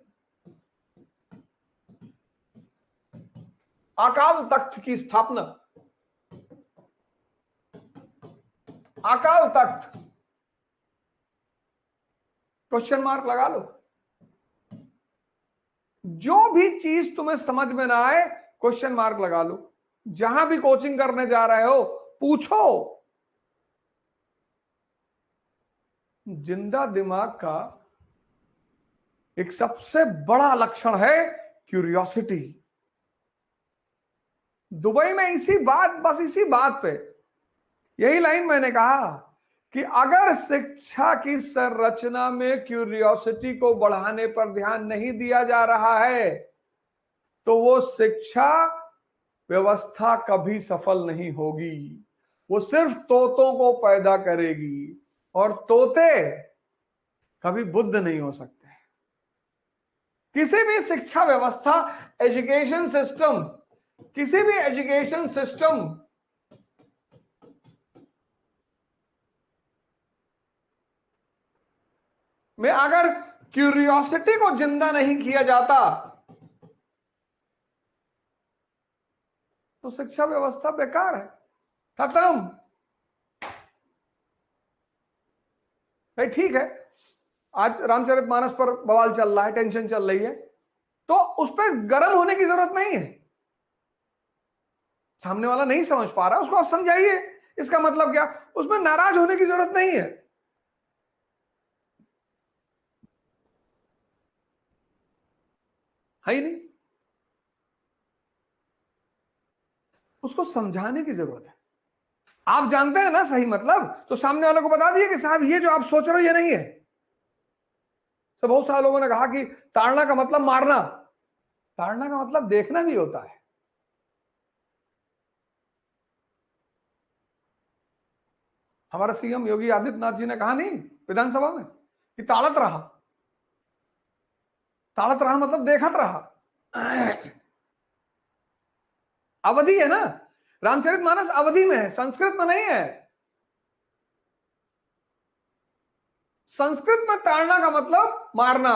अकाल तख्त की स्थापना, अकाल तख्त, क्वेश्चन मार्क लगा लो। जो भी चीज तुम्हें समझ में ना आए क्वेश्चन मार्क लगा लो। जहां भी कोचिंग करने जा रहे हो पूछो। जिंदा दिमाग का एक सबसे बड़ा लक्षण है क्यूरियोसिटी। दुबई में इसी बात, बस इसी बात पे यही लाइन मैंने कहा कि अगर शिक्षा की संरचना में क्यूरियोसिटी को बढ़ाने पर ध्यान नहीं दिया जा रहा है तो वो शिक्षा व्यवस्था कभी सफल नहीं होगी। वो सिर्फ तोतों को पैदा करेगी। और तोते कभी बुद्ध नहीं हो सकते। किसी भी शिक्षा व्यवस्था, एजुकेशन सिस्टम, किसी भी एजुकेशन सिस्टम में अगर क्यूरियोसिटी को जिंदा नहीं किया जाता तो शिक्षा व्यवस्था बेकार है, खत्म। भाई ठीक है, आज रामचरितमानस पर बवाल चल रहा है, टेंशन चल रही है, तो उस पर गर्म होने की जरूरत नहीं है। सामने वाला नहीं समझ पा रहा, उसको आप समझाइए। इसका मतलब क्या, उसमें नाराज होने की जरूरत नहीं है। है ही नहीं, उसको समझाने की जरूरत है। आप जानते हैं ना सही मतलब, तो सामने वाले को बता दिए कि साहब ये जो आप सोच रहे हो ये नहीं है। तो बहुत सारे लोगों ने कहा कि ताड़ना का मतलब मारना, ताड़ना का मतलब देखना भी होता है। हमारा सीएम योगी आदित्यनाथ जी ने कहा नहीं विधानसभा में कि ताड़त रहा, ताड़त रहा मतलब देखत रहा। अवधि है ना, रामचरितमानस अवधि में है, संस्कृत में नहीं है। संस्कृत में ताड़ना का मतलब मारना।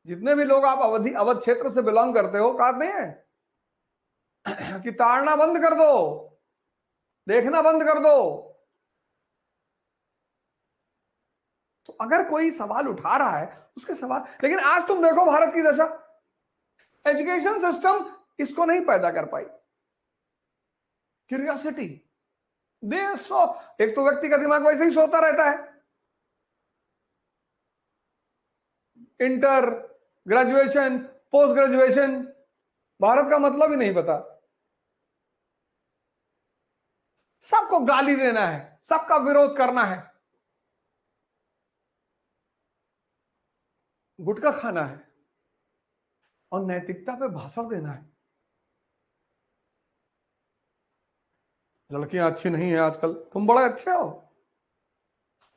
जितने भी लोग आप अवधि अवध क्षेत्र से बिलोंग करते हो, कहा नहीं है कि ताड़ना बंद कर दो, देखना बंद कर दो। तो अगर कोई सवाल उठा रहा है उसके सवाल, लेकिन आज तुम देखो भारत की दशा, एजुकेशन सिस्टम इसको नहीं पैदा कर पाई, क्यूरियोसिटी। सो एक तो व्यक्ति का दिमाग वैसे ही सोता रहता है, inter, graduation, post graduation, Bharat का मतलब ही नहीं पता, सबको गाली देना है, सबका विरोध करना है, गुटखा खाना है और नैतिकता पे भाषण देना है। लड़कियां अच्छी नहीं है आजकल, तुम बड़े अच्छे हो,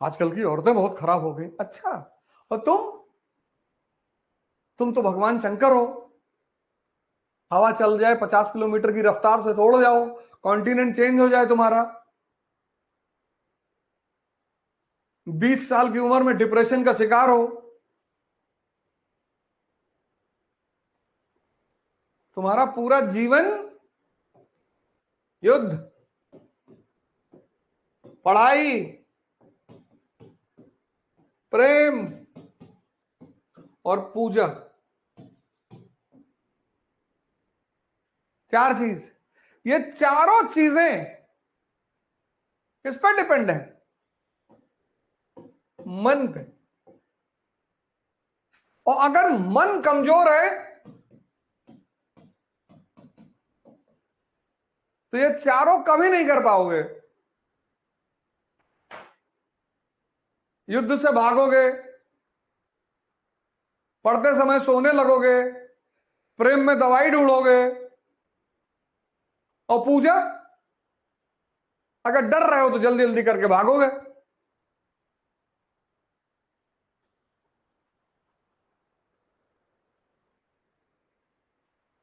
आजकल की औरतें बहुत खराब हो गई। अच्छा, और तुम तो भगवान शंकर हो, हवा चल जाए 50 किलोमीटर की रफ्तार से तो उड़ जाओ, कॉन्टिनेंट चेंज हो जाए तुम्हारा, 20 साल की उम्र में डिप्रेशन का शिकार हो, तुम्हारा पूरा जीवन युद्ध, पढ़ाई, प्रेम और पूजा, चार चीज, ये चारों चीजें किस पर डिपेंड है, मन पे। और अगर मन कमजोर है तो ये चारों कभी नहीं कर पाओगे। युद्ध से भागोगे, पढ़ते समय सोने लगोगे, प्रेम में दवाई ढूंढोगे, और पूजा, अगर डर रहे हो तो जल्दी जल्दी करके भागोगे।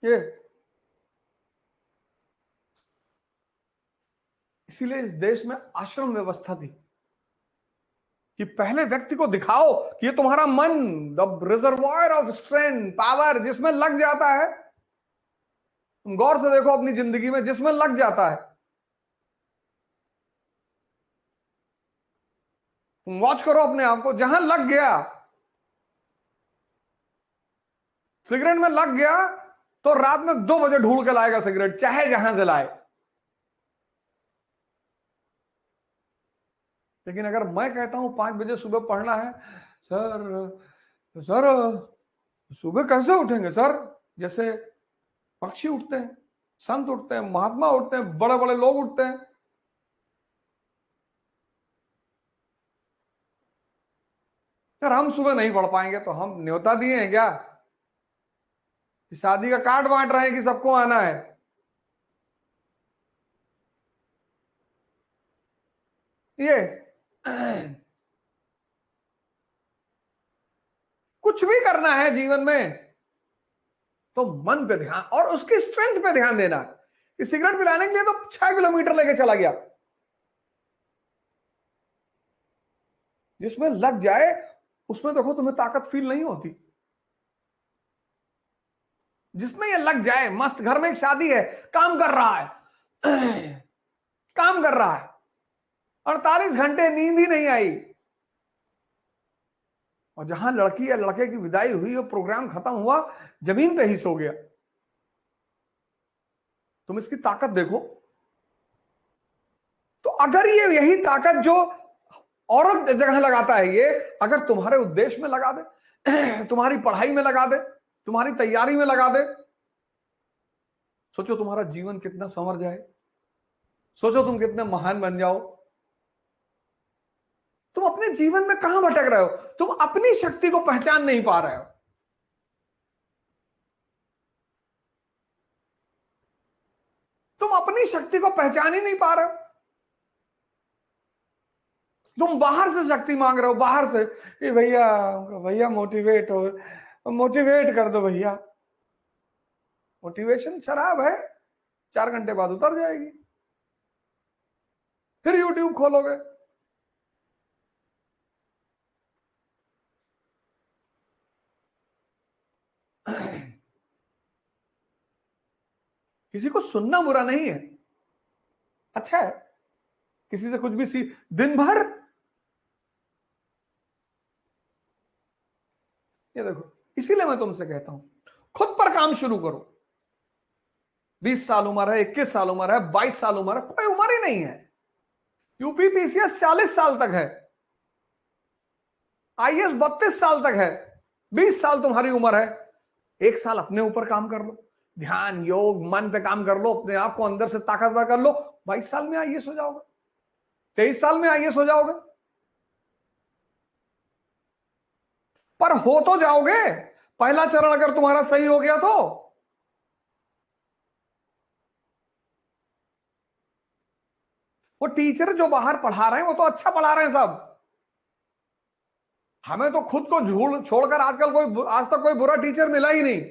ये इसीलिए इस देश में आश्रम व्यवस्था थी कि पहले व्यक्ति को दिखाओ कि ये तुम्हारा मन, the reservoir of strength, power जिसमें लग जाता है। तुम गौर से देखो अपनी जिंदगी में, जिसमें लग जाता है, तुम वॉच करो अपने आप को, जहां लग गया, सिगरेट में लग गया तो रात में 2 बजे ढूंढ के लाएगा सिगरेट, चाहे जहां से लाए। लेकिन अगर मैं कहता हूं 5 बजे सुबह पढ़ना है, सर सुबह कैसे उठेंगे सर, जैसे पक्षी उठते हैं, संत उठते हैं, महात्मा उठते हैं, बड़े बड़े लोग उठते हैं। सर हम सुबह नहीं पढ़ पाएंगे, तो हम न्योता दिए हैं क्या कि शादी का कार्ड बांट रहे हैं कि सबको आना है? ये कुछ भी करना है जीवन में तो मन पे ध्यान और उसकी स्ट्रेंथ पे ध्यान देना। कि सिगरेट पिलाने के लिए तो 6 किलोमीटर लेके चला गया, जिसमें लग जाए उसमें देखो तुम्हें ताकत फील नहीं होती। जिसमें ये लग जाए, मस्त घर में एक शादी है, काम कर रहा है काम कर रहा है, 48 घंटे नींद ही नहीं आई, और जहां लड़की या लड़के की विदाई हुई और प्रोग्राम खत्म हुआ, जमीन पे ही सो गया। तुम इसकी ताकत देखो। तो अगर ये यही ताकत जो औरत जगह लगाता है, ये अगर तुम्हारे उद्देश्य में लगा दे, तुम्हारी पढ़ाई में लगा दे, तुम्हारी तैयारी में लगा दे, सोचो तुम्हारा जीवन कितना संवर जाए, सोचो तुम कितने महान बन जाओ। तुम अपने जीवन में कहां भटक रहे हो? तुम अपनी शक्ति को पहचान नहीं पा रहे हो। तुम अपनी शक्ति को पहचान ही नहीं पा रहे हो। तुम बाहर से शक्ति मांग रहे हो, बाहर से, ये भैया भैया मोटिवेट हो, मोटिवेट कर दो भैया। मोटिवेशन शराब है, 4 घंटे बाद उतर जाएगी, फिर यूट्यूब खोलोगे। किसी को सुनना बुरा नहीं है, अच्छा है। किसी से कुछ भी दिन भर, ये देखो, इसीलिए मैं तुमसे कहता हूं खुद पर काम शुरू करो। 20 साल उम्र है, 21 साल उम्र है, 22 साल उम्र है, कोई उम्र ही नहीं है। यूपी पीसीएस 40 साल तक है, आईएएस 32 साल तक है। 20 साल तुम्हारी उम्र है, 1 साल अपने ऊपर काम कर लो, ध्यान योग मन पे काम कर लो, अपने आप को अंदर से ताकतवर कर लो। 22 साल में आईएएस हो जाओगे, 23 साल में आईएएस हो जाओगे। पर हो तो जाओगे, पहला चरण अगर तुम्हारा सही हो गया तो। वो टीचर जो बाहर पढ़ा रहे हैं वो तो अच्छा पढ़ा रहे हैं सब, हमें तो खुद को छोड़कर आजकल कोई, आज तक कोई बुरा टीचर मिला ही नहीं।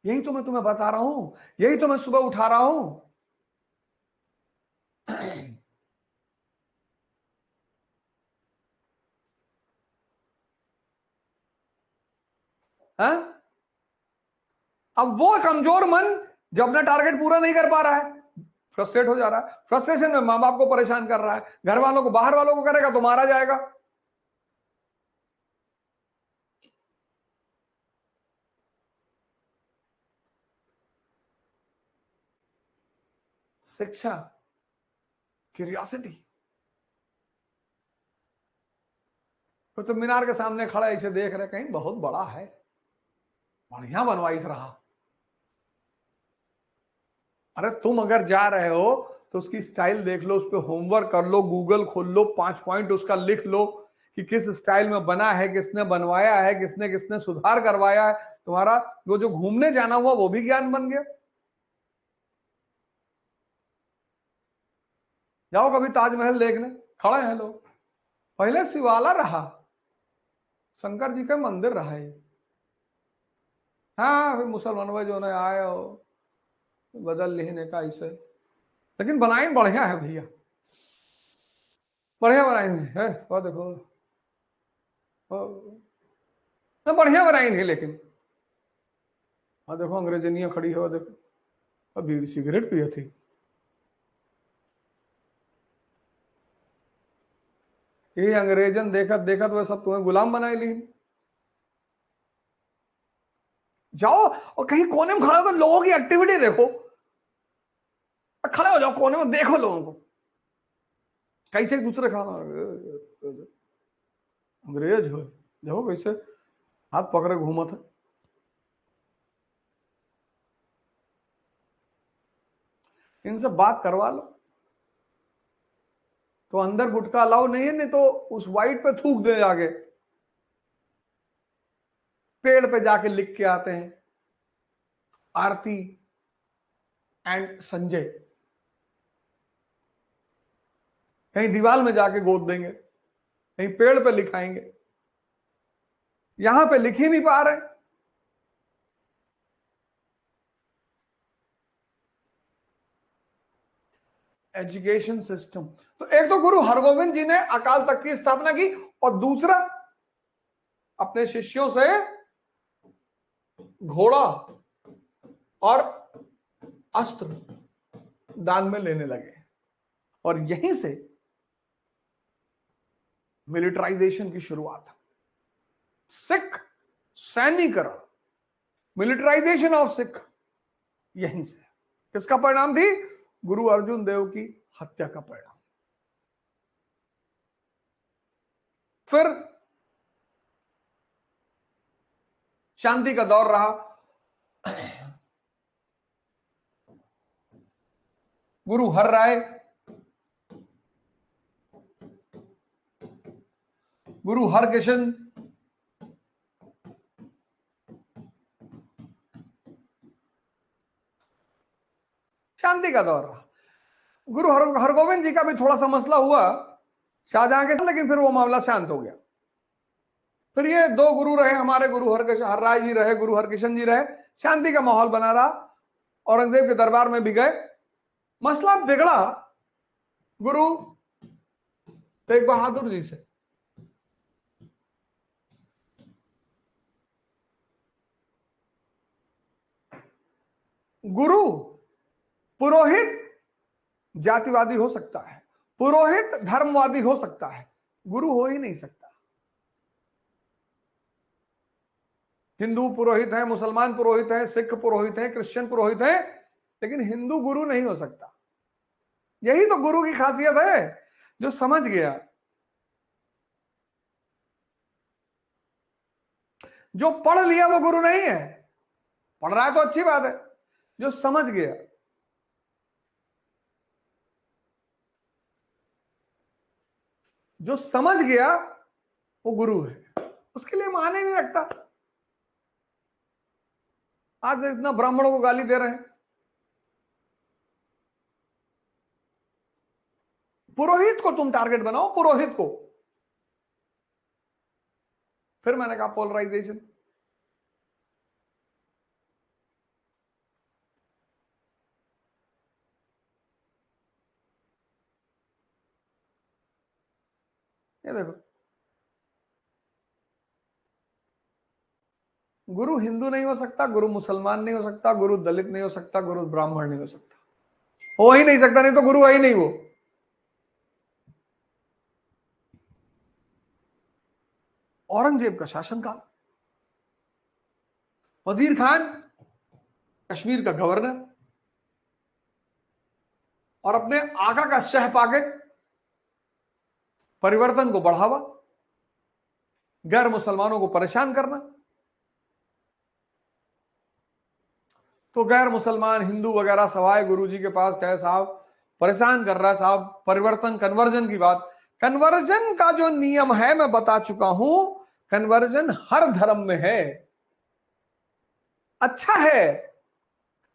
यही तो मैं तुम्हें बता रहा हूं, यही तो मैं सुबह उठा रहा हूं। हाँ? अब वो कमजोर मन जब अपना टारगेट पूरा नहीं कर पा रहा है, फ्रस्ट्रेट हो जा रहा है, फ्रस्ट्रेशन में मां बाप को परेशान कर रहा है, घर वालों को, बाहर वालों को करेगा तो मारा जाएगा। शिक्षा, क्यूरियोसिटी। तो मीनार के सामने खड़ा इसे देख रहे, कहीं बहुत बड़ा है, बढ़िया बनवाइस रहा। अरे तुम अगर जा रहे हो तो उसकी स्टाइल देख लो, उस पर होमवर्क कर लो, गूगल खोल लो, 5 पॉइंट उसका लिख लो कि किस स्टाइल में बना है, किसने बनवाया है, किसने किसने सुधार करवाया है। तुम्हारा वो जो घूमने जाना हुआ वो भी ज्ञान बन गया। जाओ कभी ताजमहल देखने, खड़े हैं लोग, पहले शिवाला रहा, शंकर जी का मंदिर रहा है। हाँ फिर मुसलमान जो ने आए हो बदल लेने का इसे, लेकिन बनाए बढ़िया है भैया, बढ़िया बनाए हैं, वो देखो, बढ़िया बनाएंगे। लेकिन हाँ देखो अंग्रेजनिया खड़ी है, वो देखो, अभी सिगरेट पिए थी। ये अंग्रेजन देखत देखत वह सब तुम्हें गुलाम बनाए ली। जाओ और कहीं कोने में खड़ा होकर लोगों की एक्टिविटी देखो, खड़े हो जाओ कोने में, देखो लोगों को कैसे एक दूसरे खाना, अंग्रेज हो देखो कैसे हाथ पकड़े घूमत है। इनसे बात करवा लो, तो अंदर गुटखा अलाउ नहीं है, नहीं तो उस वाइट पे थूक दे जाके, पेड़ पे जाके लिख के आते हैं आरती, एंड संजय। कहीं दीवार में जाके गोद देंगे, कहीं पेड़ पे लिखाएंगे, यहां पे लिख ही नहीं पा रहे। एजुकेशन सिस्टम, तो एक तो गुरु हरगोविंद जी ने अकाल तख्त की स्थापना की, और दूसरा अपने शिष्यों से घोड़ा और अस्त्र दान में लेने लगे, और यहीं से मिलिटराइजेशन की शुरुआत। सिख सैनिकरण, मिलिटराइजेशन ऑफ सिख, यहीं से। किसका परिणाम थी? गुरु अर्जुन देव की हत्या का परिणाम। फिर शांति का दौर रहा। गुरु हर राय, गुरु हरकिशन, शांति का दौर रहा। गुरु हरगोविंद जी का भी थोड़ा सा मसला हुआ शाहजहां के साथ, लेकिन फिर वो मामला शांत हो गया। फिर ये दो गुरु रहे हमारे, गुरु हर राय जी रहे, गुरु हरकिशन जी रहे, शांति का माहौल बना रहा। औरंगजेब के दरबार में भी गए, मसला बिगड़ा गुरु तेग बहादुर जी से। गुरु पुरोहित जातिवादी हो सकता है, पुरोहित धर्मवादी हो सकता है, गुरु हो ही नहीं सकता। हिंदू पुरोहित है, मुसलमान पुरोहित है, सिख पुरोहित है, क्रिश्चियन पुरोहित है, लेकिन हिंदू गुरु नहीं हो सकता। यही तो गुरु की खासियत है, जो समझ गया, जो पढ़ लिया वो गुरु नहीं है। पढ़ रहा है तो अच्छी बात है, जो समझ गया, जो समझ गया वो गुरु है। उसके लिए माने नहीं रखता। आज इतना ब्राह्मणों को गाली दे रहे हैं। पुरोहित को तुम टारगेट बनाओ, पुरोहित को। फिर मैंने कहा पोलराइजेशन। ये देखो, गुरु हिंदू नहीं हो सकता, गुरु मुसलमान नहीं हो सकता, गुरु दलित नहीं हो सकता, गुरु ब्राह्मण नहीं हो सकता, हो ही नहीं सकता, नहीं तो गुरु है ही नहीं वो। औरंगजेब का शासनकाल, वजीर खान कश्मीर का गवर्नर, और अपने आका का शह पाके परिवर्तन को बढ़ावा, गैर मुसलमानों को परेशान करना। तो गैर मुसलमान हिंदू वगैरह सवाए गुरु जी के पास कहे साहब परेशान कर रहा है साहब, परिवर्तन कन्वर्जन की बात। कन्वर्जन का जो नियम है मैं बता चुका हूं, कन्वर्जन हर धर्म में है, अच्छा है।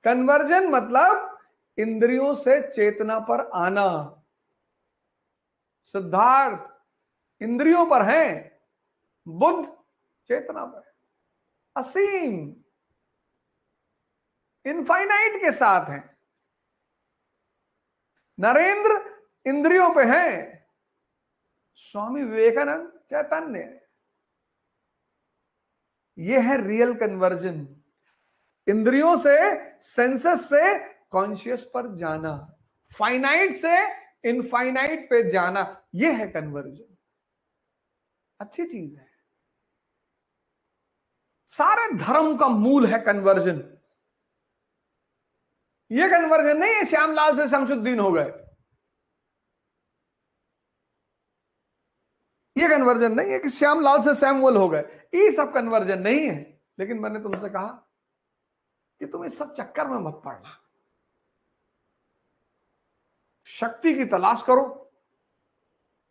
कन्वर्जन मतलब इंद्रियों से चेतना पर आना। सिद्धार्थ इंद्रियों पर है, बुद्ध चेतना पर, असीम इनफाइनाइट के साथ है। नरेंद्र इंद्रियों पे है, स्वामी विवेकानंद चैतन्य है। यह है रियल कन्वर्जन, इंद्रियों से, सेंसेस से कॉन्शियस पर जाना, फाइनाइट से इनफाइनाइट पे जाना, यह है कन्वर्जन। अच्छी चीज है, सारे धर्म का मूल है कन्वर्जन। यह कन्वर्जन नहीं है श्यामलाल से शमसुद्दीन हो गए, यह कन्वर्जन नहीं है कि श्यामलाल से सैमुअल हो गए, ये सब कन्वर्जन नहीं है। लेकिन मैंने तुमसे कहा कि तुम इस सब चक्कर में मत पड़ना, शक्ति की तलाश करो,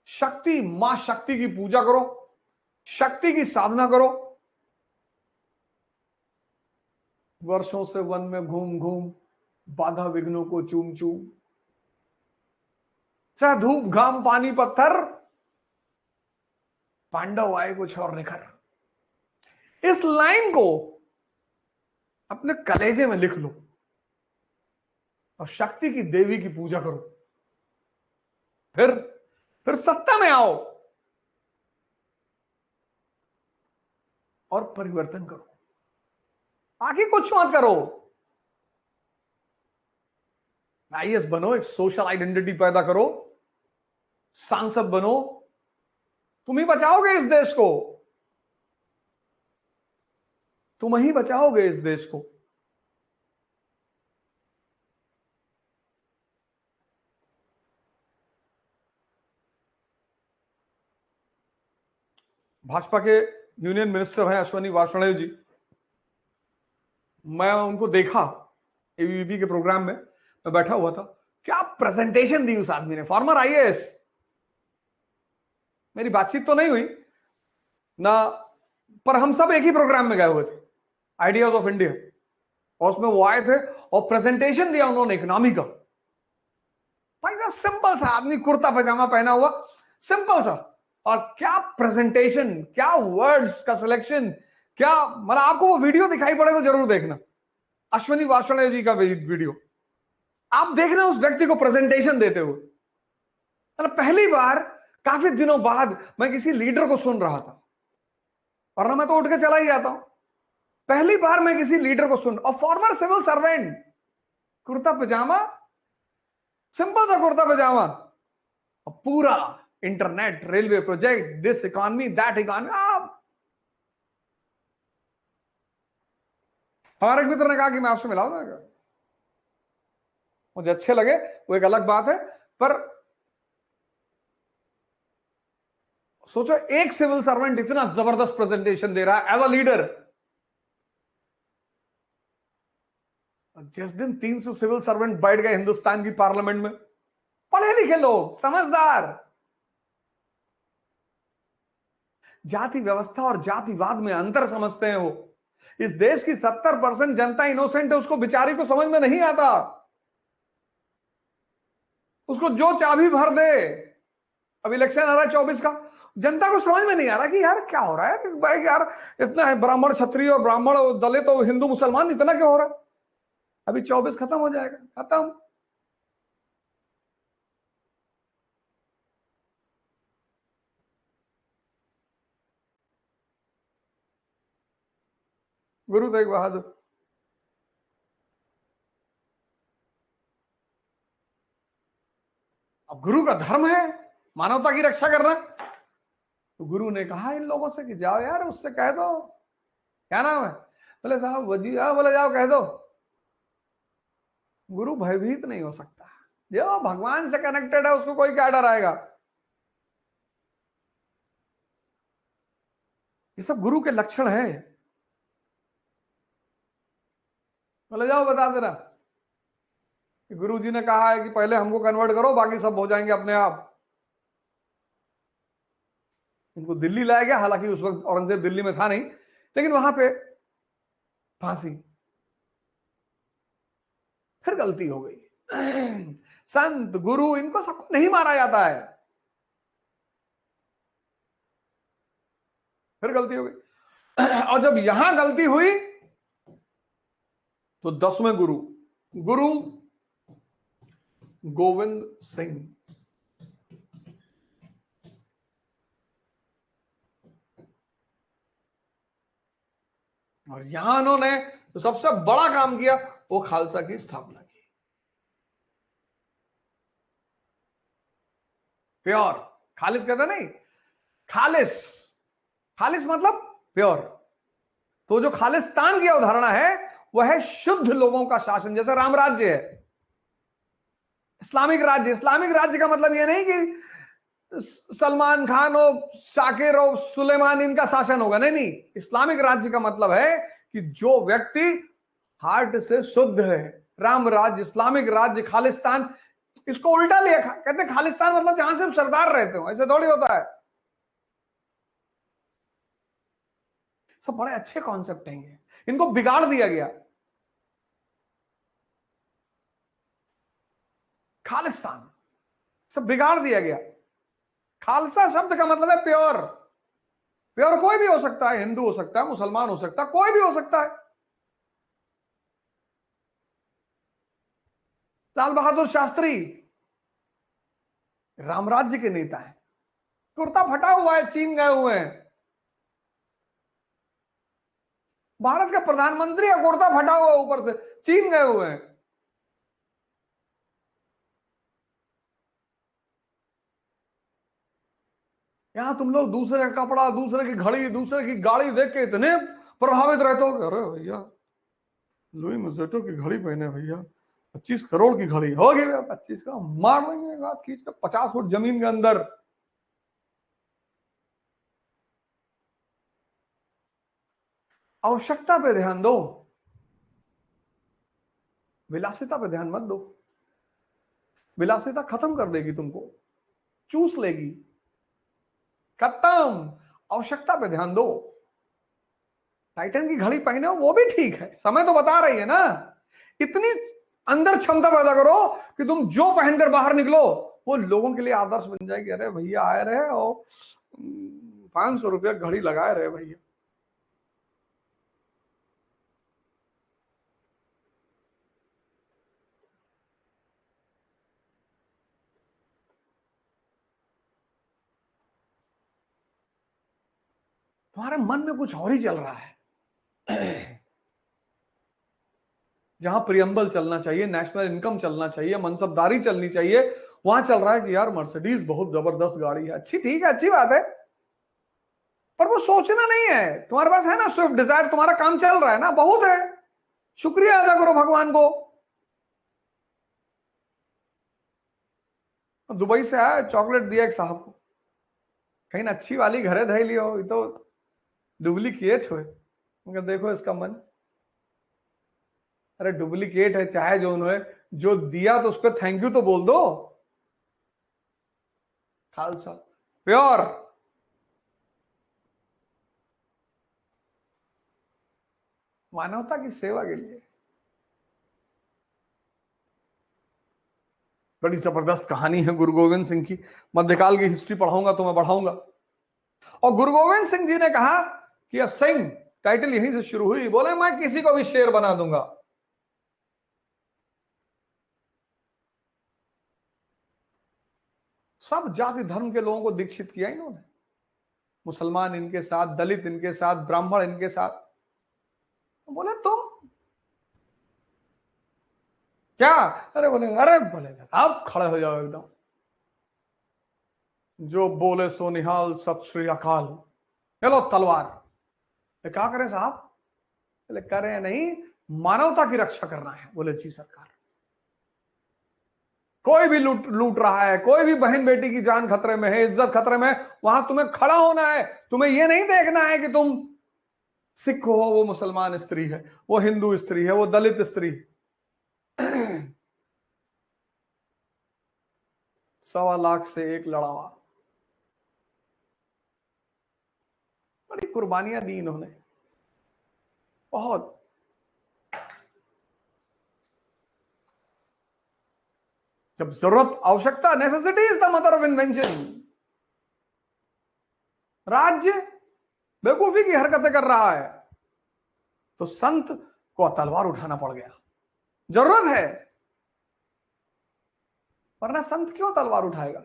शक्ति मां शक्ति की पूजा करो, शक्ति की साधना करो। वर्षों से वन में घूम घूम बाधा विघ्नों को चूम चूम, चाहे धूप घाम पानी पत्थर, पांडव आए कुछ और निखर। इस लाइन को अपने कलेजे में लिख लो और शक्ति की देवी की पूजा करो, फिर सत्ता में आओ और परिवर्तन करो। बाकी कुछ मत करो। आईएएस बनो, एक सोशल आइडेंटिटी पैदा करो, सांसद बनो, तुम ही बचाओगे इस देश को, तुम ही बचाओगे इस देश को। भाजपा के यूनियन मिनिस्टर हैं अश्विनी वाष्णेय जी, मैं उनको देखा एबीवीपी के प्रोग्राम में, मैं बैठा हुआ था, क्या प्रेजेंटेशन दी उस आदमी ने, फॉर्मर आईएएस। मेरी बातचीत तो नहीं हुई ना, पर हम सब एक ही प्रोग्राम में गए हुए थे, आइडियाज ऑफ इंडिया, और उसमें वो आए थे और प्रेजेंटेशन दिया उन्होंने इकोनॉमी का। भाई साहब सिंपल सा आदमी, कुर्ता पजामा पहना हुआ, सिंपल सा, और क्या प्रेजेंटेशन, क्या वर्ड्स का सिलेक्शन, क्या मतलब, आपको वो वीडियो दिखाई पड़े तो जरूर देखना, अश्विनी वाष्णेय जी का वीडियो आप देखना, उस व्यक्ति को प्रेजेंटेशन देते हुए। मतलब पहली बार काफी दिनों बाद मैं किसी लीडर को सुन रहा था, वरना मैं तो उठ के चला ही जाता हूं। पहली बार मैं किसी लीडर को सुन, और फॉर्मर सिविल सर्वेंट, कुर्ता पजामा, सिंपल सा कुर्ता पजामा, और पूरा internet, railway project, this economy, that economy. हमारे एक मित्र ने कहा कि मैं आपसे मिलाऊं ना, मुझे अच्छे लगे, वो एक अलग बात है, पर सोचो एक सिविल सर्वेंट इतना जबरदस्त प्रेजेंटेशन दे रहा है एज अ लीडर। जिस दिन 300 सिविल सर्वेंट बैठ गए हिंदुस्तान की पार्लियामेंट में, पढ़े लिखे लोग, समझदार, जाति व्यवस्था और जातिवाद में अंतर समझते हैं वो। इस देश की 70% जनता इनोसेंट है, उसको बेचारी को समझ में नहीं आता, उसको जो चाबी भर दे। अब इलेक्शन आ रहा है 24 का, जनता को समझ में नहीं आ रहा कि यार क्या हो रहा है भाई, यार इतना है ब्राह्मण क्षत्रिय और ब्राह्मण और दलित और हिंदू मुसलमान, इतना क्यों हो रहा है। अभी 24 खत्म हो जाएगा, खत्म। गुरु तेग बहादुर, अब गुरु का धर्म है मानवता की रक्षा करना, तो गुरु ने कहा इन लोगों से कि जाओ यार, उससे कह दो, क्या नाम है, बोले साहब वजी, बोले जाओ कह दो, गुरु भयभीत नहीं हो सकता, जो भगवान से कनेक्टेड है उसको कोई क्या डराएगा। ये सब गुरु के लक्षण है। बोले जाओ बता देना कि गुरु जी ने कहा है कि पहले हमको कन्वर्ट करो, बाकी सब हो जाएंगे अपने आप। इनको दिल्ली लाया गया, हालांकि उस वक्त औरंगजेब दिल्ली में था नहीं, लेकिन वहां पे फांसी, फिर गलती हो गई। संत गुरु इनको सबको नहीं मारा जाता है, फिर गलती हो गई। और जब यहां गलती हुई तो 10वें गुरु, गुरु गोविंद सिंह, और यहां उन्होंने तो सबसे बड़ा काम किया, वो खालसा की स्थापना की। प्योर, खालिस कहते नहीं, खालिस, खालिस मतलब प्योर। तो जो खालिस्तान की अवधारणा है वह है शुद्ध लोगों का शासन, जैसे राम राज्य है, इस्लामिक राज्य। इस्लामिक राज्य का मतलब यह नहीं कि सलमान खान हो, शाकिर हो, सुलेमान इनका शासन होगा, नहीं नहीं। इस्लामिक राज्य का मतलब है कि जो व्यक्ति हार्ट से शुद्ध है, राम राज्य, इस्लामिक राज्य, खालिस्तान, इसको उल्टा लिया, कहते हैं खालिस्तान मतलब जहां सिर्फ सरदार रहते हो, ऐसे थोड़ी होता है। सब बड़े अच्छे कॉन्सेप्ट हैं, इनको बिगाड़ दिया गया। खालिस्तान, सब बिगाड़ दिया गया। खालसा शब्द का मतलब है प्योर। प्योर कोई भी हो सकता है, हिंदू हो सकता है, मुसलमान हो सकता है, कोई भी हो सकता है। लाल बहादुर शास्त्री रामराज्य के नेता है, कुर्ता फटा हुआ है, चीन गए हुए हैं। भारत का प्रधानमंत्री का कुर्ता फटा हुआ ऊपर से, चीन गए हुए हैं। यहां तुम लोग दूसरे का कपड़ा, दूसरे की घड़ी, दूसरे की गाड़ी देख के इतने प्रभावित रहते हो। अरे भैया लुई मजेटो की घड़ी पहने भैया, 25 करोड़ की घड़ी होगी भैया, 25 का मार देंगे खींच कर 50 फुट जमीन के अंदर। आवश्यकता पे ध्यान दो, विलासिता पे ध्यान मत दो। विलासिता खत्म कर देगी तुमको, चूस लेगी, खत्म। आवश्यकता पे ध्यान दो। टाइटन की घड़ी पहने हो वो भी ठीक है, समय तो बता रही है ना। इतनी अंदर क्षमता पैदा करो कि तुम जो पहनकर बाहर निकलो वो लोगों के लिए आदर्श बन जाएगी। अरे भैया आए रहे और 500 रुपया घड़ी लगाए रहे भैया। तुम्हारे मन में कुछ और ही चल रहा है। जहां प्रियम्बल चलना चाहिए, नेशनल इनकम चलना चाहिए, मनसबदारी चलनी चाहिए, वहां चल रहा है कि यार मर्सिडीज बहुत जबरदस्त गाड़ी है। अच्छी, ठीक है, अच्छी बात है, पर वो सोचना नहीं है। तुम्हारे पास है ना स्विफ्ट डिजायर, तुम्हारा काम चल रहा है ना, बहुत है। शुक्रिया अदा करो भगवान को। दुबई से आया, चॉकलेट दिया एक साहब को, कहीं ना अच्छी वाली घरे धै लियो, ये तो डुप्लीकेट हो। देखो इसका मन, अरे डुप्लीकेट है चाहे जो उन्होंने जो दिया तो उस पर थैंक यू तो बोल दो। खालसा प्योर, मानवता की सेवा के लिए। बड़ी जबरदस्त कहानी है गुरु गोविंद सिंह की। मध्यकाल की हिस्ट्री पढ़ाऊंगा तो मैं बढ़ाऊंगा। और गुरु गोविंद सिंह जी ने कहा कि अब सिंह टाइटल यहीं से शुरू हुई, बोले मैं किसी को भी शेर बना दूंगा। सब जाति धर्म के लोगों को दीक्षित किया इन्होंने। मुसलमान इनके साथ, दलित इनके साथ, ब्राह्मण इनके साथ। बोले तुम क्या, अरे बोले अब खड़े हो जाओ एकदम। जो बोले सो निहाल, सत श्री अकाल। चलो तलवार। क्या करें साहब? बोले करें नहीं, मानवता की रक्षा करना है। बोले जी सरकार। कोई भी लूट लूट रहा है, कोई भी बहन बेटी की जान खतरे में है, इज्जत खतरे में है, वहां तुम्हें खड़ा होना है। तुम्हें यह नहीं देखना है कि तुम सिख हो, वो मुसलमान स्त्री है, वो हिंदू स्त्री है, वो दलित स्त्री। 1.25 लाख से एक लड़ावा। बड़ी कुर्बानियां दी इन्होंने, बहुत। जब जरूरत, आवश्यकता, necessity is the mother of invention. राज्य बेवकूफी की हरकतें कर रहा है तो संत को तलवार उठाना पड़ गया, जरूरत है। वरना संत क्यों तलवार उठाएगा?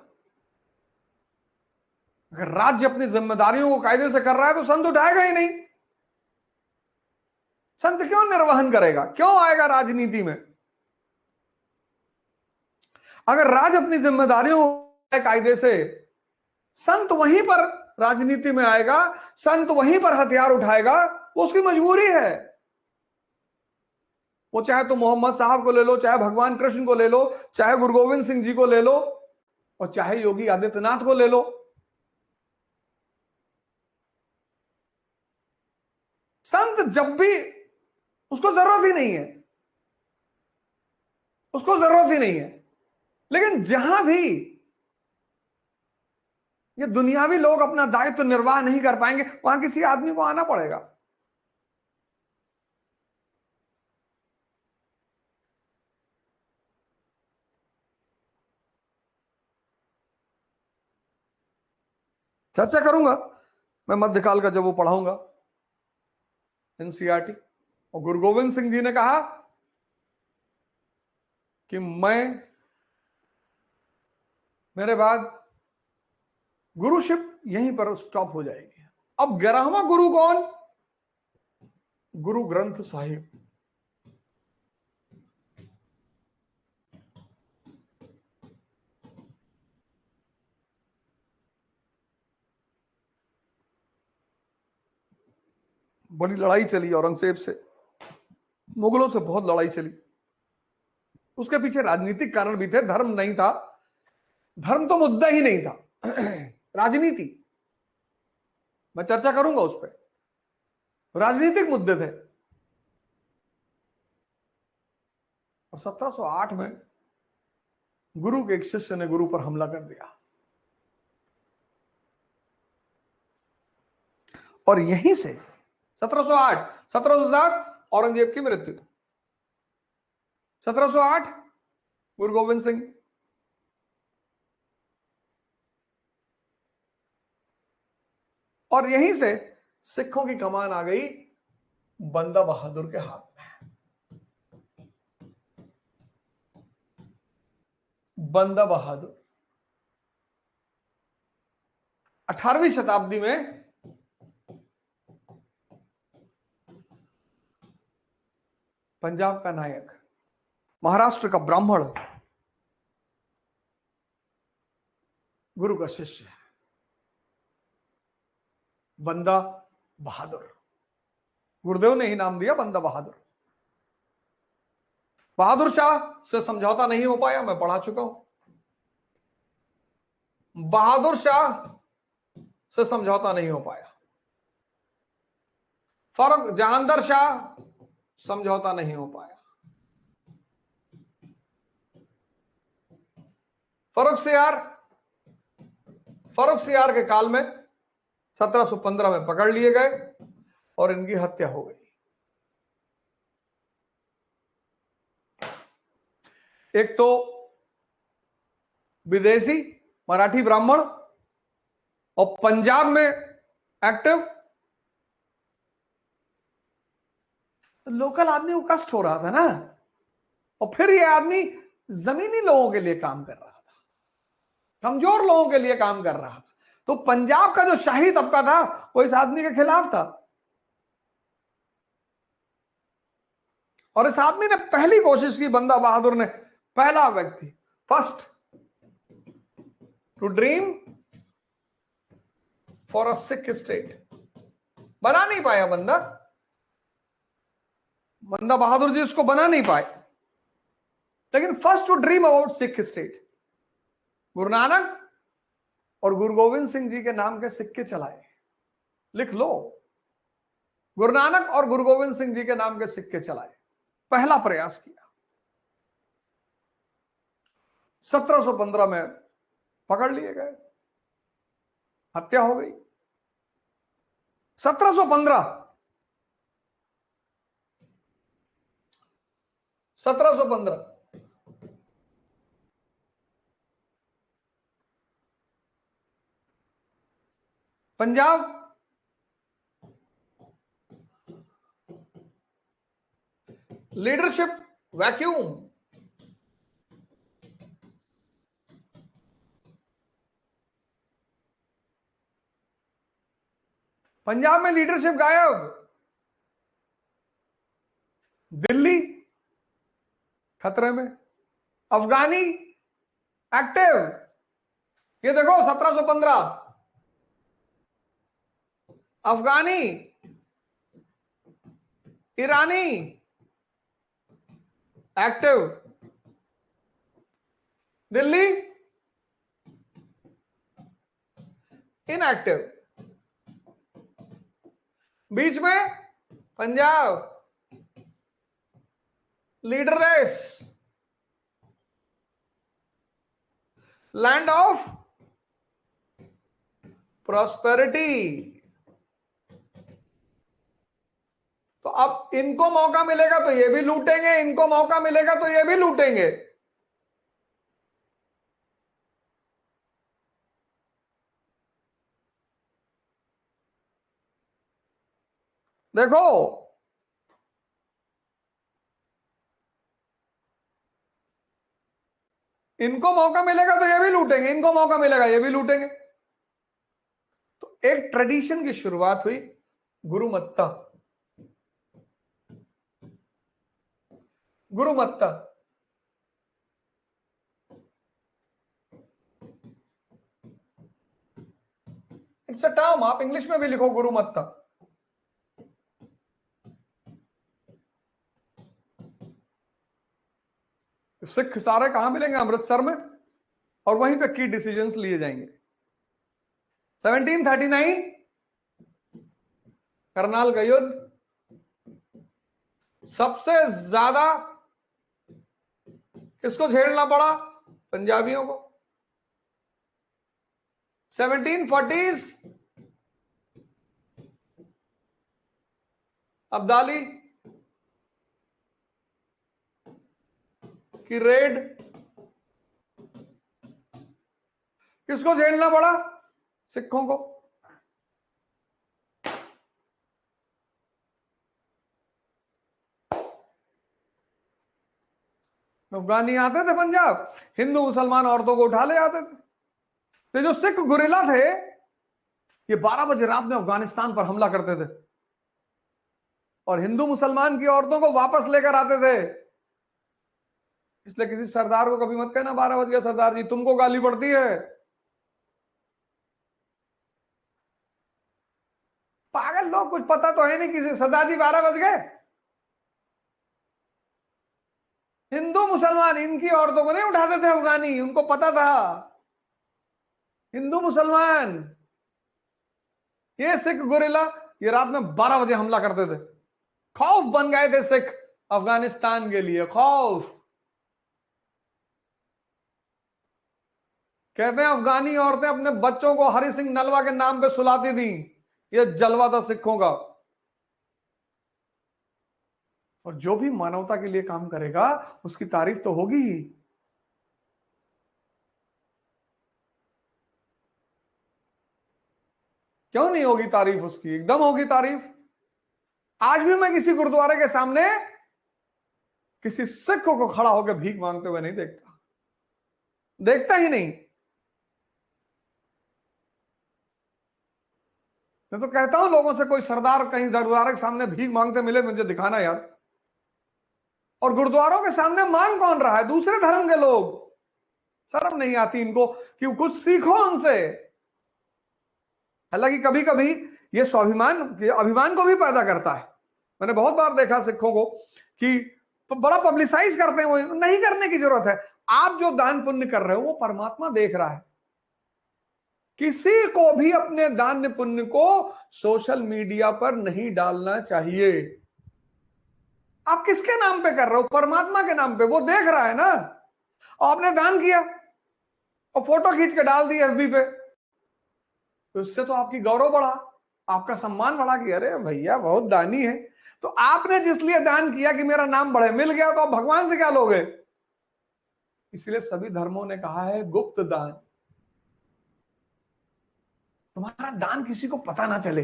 अगर राज्य अपनी जिम्मेदारियों को कायदे से कर रहा है तो संत उठाएगा ही नहीं। संत क्यों निर्वहन करेगा, क्यों आएगा राजनीति में? अगर राज अपनी जिम्मेदारियों को कायदे से, संत वहीं पर राजनीति में आएगा, संत वहीं पर हथियार उठाएगा, वो उसकी मजबूरी है। वो चाहे तो मोहम्मद साहब को ले लो, चाहे भगवान कृष्ण को ले लो, चाहे गुरु गोविंद सिंह जी को ले लो, और चाहे योगी आदित्यनाथ को ले लो। संत जब भी, उसको जरूरत ही नहीं है, उसको जरूरत ही नहीं है। लेकिन जहां भी ये दुनियावी लोग अपना दायित्व निर्वाह नहीं कर पाएंगे, वहां किसी आदमी को आना पड़ेगा। चर्चा करूंगा मैं मध्यकाल का जब वो पढ़ाऊंगा एनसीईआरटी। और गुरु गोविंद सिंह जी ने कहा कि मेरे बाद गुरुशिप यहीं पर स्टॉप हो जाएगी। अब 11वां गुरु कौन? गुरु ग्रंथ साहिब। बड़ी लड़ाई चली औरंगजेब से, मुगलों से बहुत लड़ाई चली। उसके पीछे राजनीतिक कारण भी थे, धर्म नहीं था। धर्म तो मुद्दा ही नहीं था राजनीति, मैं चर्चा करूंगा उस पर। राजनीतिक मुद्दे थे। और 1708 में गुरु के एक शिष्य ने गुरु पर हमला कर दिया। और यहीं से 1708, 1707 औरंगजेब की मृत्यु, 1708 गुरु गोविंद सिंह। और यहीं से सिखों की कमान आ गई बंदा बहादुर के हाथ में। बंदा बहादुर 18वीं शताब्दी में पंजाब का नायक, महाराष्ट्र का ब्राह्मण, गुरु का शिष्य, बंदा बहादुर। गुरुदेव ने ही नाम दिया बंदा बहादुर। बहादुर शाह से समझौता नहीं हो पाया, मैं पढ़ा चुका हूं। बहादुर शाह से समझौता नहीं हो पाया। फर्रुख जहांगीर शाह समझौता नहीं हो पाया। फर्रुख सियार के काल में 1715 में पकड़ लिए गए और इनकी हत्या हो गई। एक तो विदेशी मराठी ब्राह्मण और पंजाब में एक्टिव, लोकल आदमी को कष्ट हो रहा था ना। और फिर ये आदमी जमीनी लोगों के लिए काम कर रहा था, कमजोर लोगों के लिए काम कर रहा था। तो पंजाब का जो शाही तबका था वो इस आदमी के खिलाफ था। और इस आदमी ने पहली कोशिश की, बंदा बहादुर ने, पहला व्यक्ति, first to dream for a Sikh state. बना नहीं पाया बंदा बहादुर जी उसको बना नहीं पाए, लेकिन first to dream about Sikh state. Guru Nanak और गुरु गोविंद सिंह जी के नाम के सिक्के चलाए, लिख लो, गुरु नानक और गुरु गोविंद सिंह जी के नाम के सिक्के चलाए। पहला प्रयास किया। 1715 में पकड़ लिए गए, हत्या हो गई। 1715 पंजाब लीडरशिप वैक्यूम। पंजाब में लीडरशिप गायब। दिल्ली खतरे में, अफगानी एक्टिव। ये देखो 1715 अफगानी, ईरानी एक्टिव, दिल्ली इनएक्टिव। बीच में Punjab leaderless, land of prosperity. तो अब इनको मौका मिलेगा तो ये भी लूटेंगे, इनको मौका मिलेगा तो ये भी लूटेंगे। देखो, इनको मौका मिलेगा तो ये भी लूटेंगे, इनको मौका मिलेगा ये भी लूटेंगे। तो एक ट्रेडिशन की शुरुआत हुई, गुरुमत्ता। गुरुमत्ता इट्स अ टर्म, आप इंग्लिश में भी लिखो गुरुमत्ता। सिख सारे कहां मिलेंगे? अमृतसर में, और वहीं पे की डिसीजंस लिए जाएंगे। 1739 करनाल का युद्ध, सबसे ज्यादा किसको झेलना पड़ा? पंजाबियों को। 1740 अब्दाली की रेड, किसको झेलना पड़ा? सिखों को। अफगानी आते थे पंजाब, हिंदू मुसलमान औरतों को उठा ले आते थे। तो जो सिख गुरिल्ला थे, ये 12 बजे रात में अफगानिस्तान पर हमला करते थे और हिंदू मुसलमान की औरतों को वापस लेकर आते थे। इसलिए किसी सरदार को कभी मत कहना 12 बज गया सरदार जी, तुमको गाली पड़ती है। पागल लोग, कुछ पता तो है नहीं किसी सरदार जी 12 बज गए। हिंदू मुसलमान इनकी औरतों को नहीं उठाते थे अफगानी, उनको पता था। हिंदू मुसलमान, ये सिख गुरिल्ला ये रात में 12 बजे हमला करते थे। खौफ बन गए थे सिख अफगानिस्तान के लिए, खौफ। कहते हैं अफगानी औरतें अपने बच्चों को हरि सिंह नलवा के नाम पे सुलाती थी। ये जलवा था सिखों का। और जो भी मानवता के लिए काम करेगा उसकी तारीफ तो होगी ही। क्यों नहीं होगी तारीफ उसकी? एकदम होगी तारीफ। आज भी मैं किसी गुरुद्वारे के सामने किसी सिख को खड़ा होकर भीख मांगते हुए नहीं देखता, देखता ही नहीं। मैं तो कहता हूं लोगों से, कोई सरदार कहीं गुरुद्वारे के सामने भीख मांगते मिले मुझे दिखाना यार। और गुरुद्वारों के सामने मांग कौन रहा है? दूसरे धर्म के लोग। शर्म नहीं आती इनको कि कुछ सीखो उनसे। हालांकि कभी कभी ये स्वाभिमान अभिमान को भी पैदा करता है। मैंने बहुत बार देखा सिखों को कि बड़ा पब्लिसाइज करते हैं। वो नहीं करने की जरूरत है। आप जो दान पुण्य कर रहे हो वो परमात्मा देख रहा है। किसी को भी अपने दान पुण्य को सोशल मीडिया पर नहीं डालना चाहिए। आप किसके नाम पे कर रहे हो? परमात्मा के नाम पे। वो देख रहा है ना। आपने दान किया और फोटो खींच के डाल दी एफबी पे, तो इससे तो आपकी गौरव बढ़ा, आपका सम्मान बढ़ा कि अरे भैया बहुत दानी है। तो आपने जिस लिए दान किया कि मेरा नाम बढ़े, मिल गया, तो आप भगवान से क्या लोगे? इसलिए सभी धर्मों ने कहा है गुप्त दान। तुम्हारा दान किसी को पता ना चले।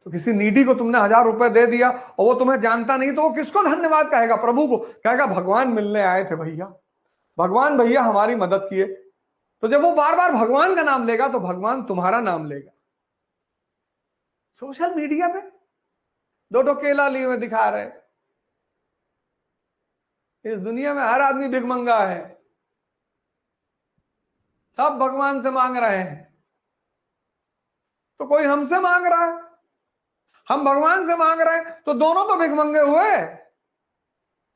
तो किसी नीडी को तुमने 1000 रुपए दे दिया और वो तुम्हें जानता नहीं, तो वो किसको धन्यवाद कहेगा? प्रभु को कहेगा भगवान मिलने आए थे भैया, भगवान भैया हमारी मदद किए। तो जब वो बार बार भगवान का नाम लेगा तो भगवान तुम्हारा नाम लेगा। सोशल मीडिया पे दो केला लिए हुए दिखा रहे। इस दुनिया में हर आदमी भिखमंगा है, सब भगवान से मांग रहे हैं। तो कोई हमसे मांग रहा है, हम भगवान से मांग रहे हैं, तो दोनों तो भिखमंगे हुए।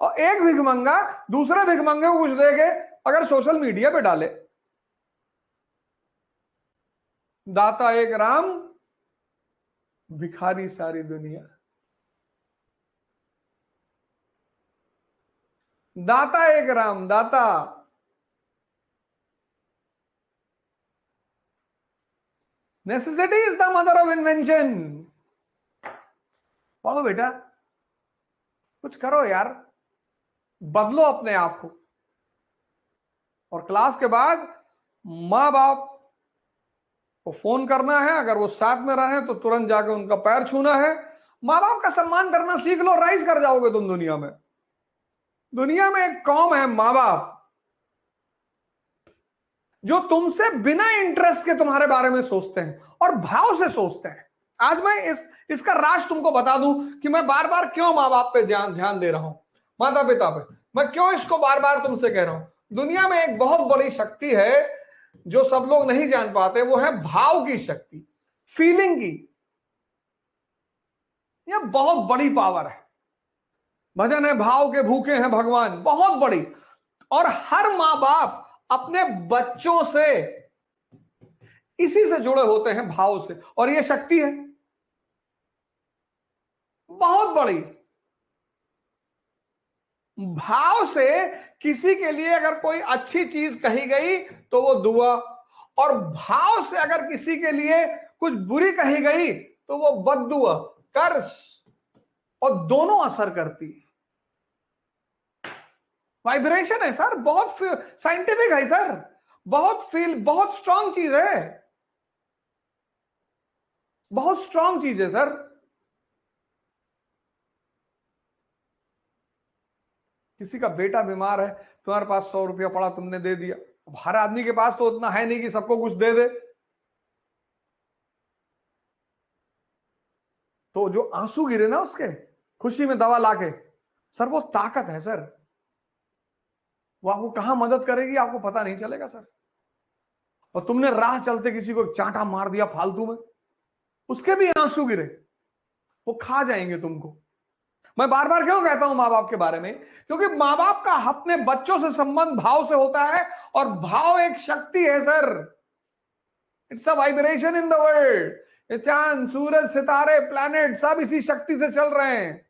और एक भिखमंगा दूसरे भिखमंगे को कुछ दे के अगर सोशल मीडिया पे डाले, दाता एक राम भिखारी सारी दुनिया। दाता एक राम, दाता। Necessity is the mother of invention. पढ़ो बेटा, कुछ करो यार, बदलो अपने आप को। और क्लास के बाद मां बाप वो फोन करना है, अगर वो साथ में रहे तो तुरंत जाके उनका पैर छूना है। माँ बाप का सम्मान करना सीख लो, राइज कर जाओगे तुम दुनिया में। दुनिया में एक कौम है माँ बाप, जो तुमसे बिना इंटरेस्ट के तुम्हारे बारे में सोचते हैं और भाव से सोचते हैं। आज मैं इसका राज तुमको बता दूं कि मैं बार बार क्यों माँ बाप पे ध्यान ध्यान दे रहा हूं, माता पिता पे। मैं क्यों इसको बार बार तुमसे कह रहा हूं। दुनिया में एक बहुत बड़ी शक्ति है जो सब लोग नहीं जान पाते, वो है भाव की शक्ति, फीलिंग की। यह बहुत बड़ी पावर है। भजन है, भाव के भूखे हैं भगवान, बहुत बड़ी। और हर माँ बाप अपने बच्चों से इसी से जुड़े होते हैं, भाव से। और यह शक्ति है बहुत बड़ी। भाव से किसी के लिए अगर कोई अच्छी चीज कही गई तो वो दुआ, और भाव से अगर किसी के लिए कुछ बुरी कही गई तो वो बद्दुआ, कर्ज। और दोनों असर करती है। वाइब्रेशन है सर, बहुत साइंटिफिक है सर, बहुत स्ट्रांग चीज है, बहुत स्ट्रांग चीज है सर। किसी का बेटा बीमार है, तुम्हारे पास 100 रुपया पड़ा, तुमने दे दिया। हर आदमी के पास तो उतना है नहीं कि सबको कुछ दे दे। तो जो आंसू गिरे ना उसके, खुशी में दवा लाके, सर वो ताकत है सर। वो आपको कहां मदद करेगी आपको पता नहीं चलेगा सर। और तुमने राह चलते किसी को चांटा मार दिया फालतू में, उसके भी आंसू गिरे, वो खा जाएंगे तुमको। मैं बार बार क्यों कहता हूं मां बाप के बारे में, क्योंकि मां बाप का अपने बच्चों से संबंध भाव से होता है। और भाव एक शक्ति है sir, it's a vibration in the world. ये चांद, सूरज, सितारे, प्लैनेट सब इसी शक्ति से चल रहे हैं।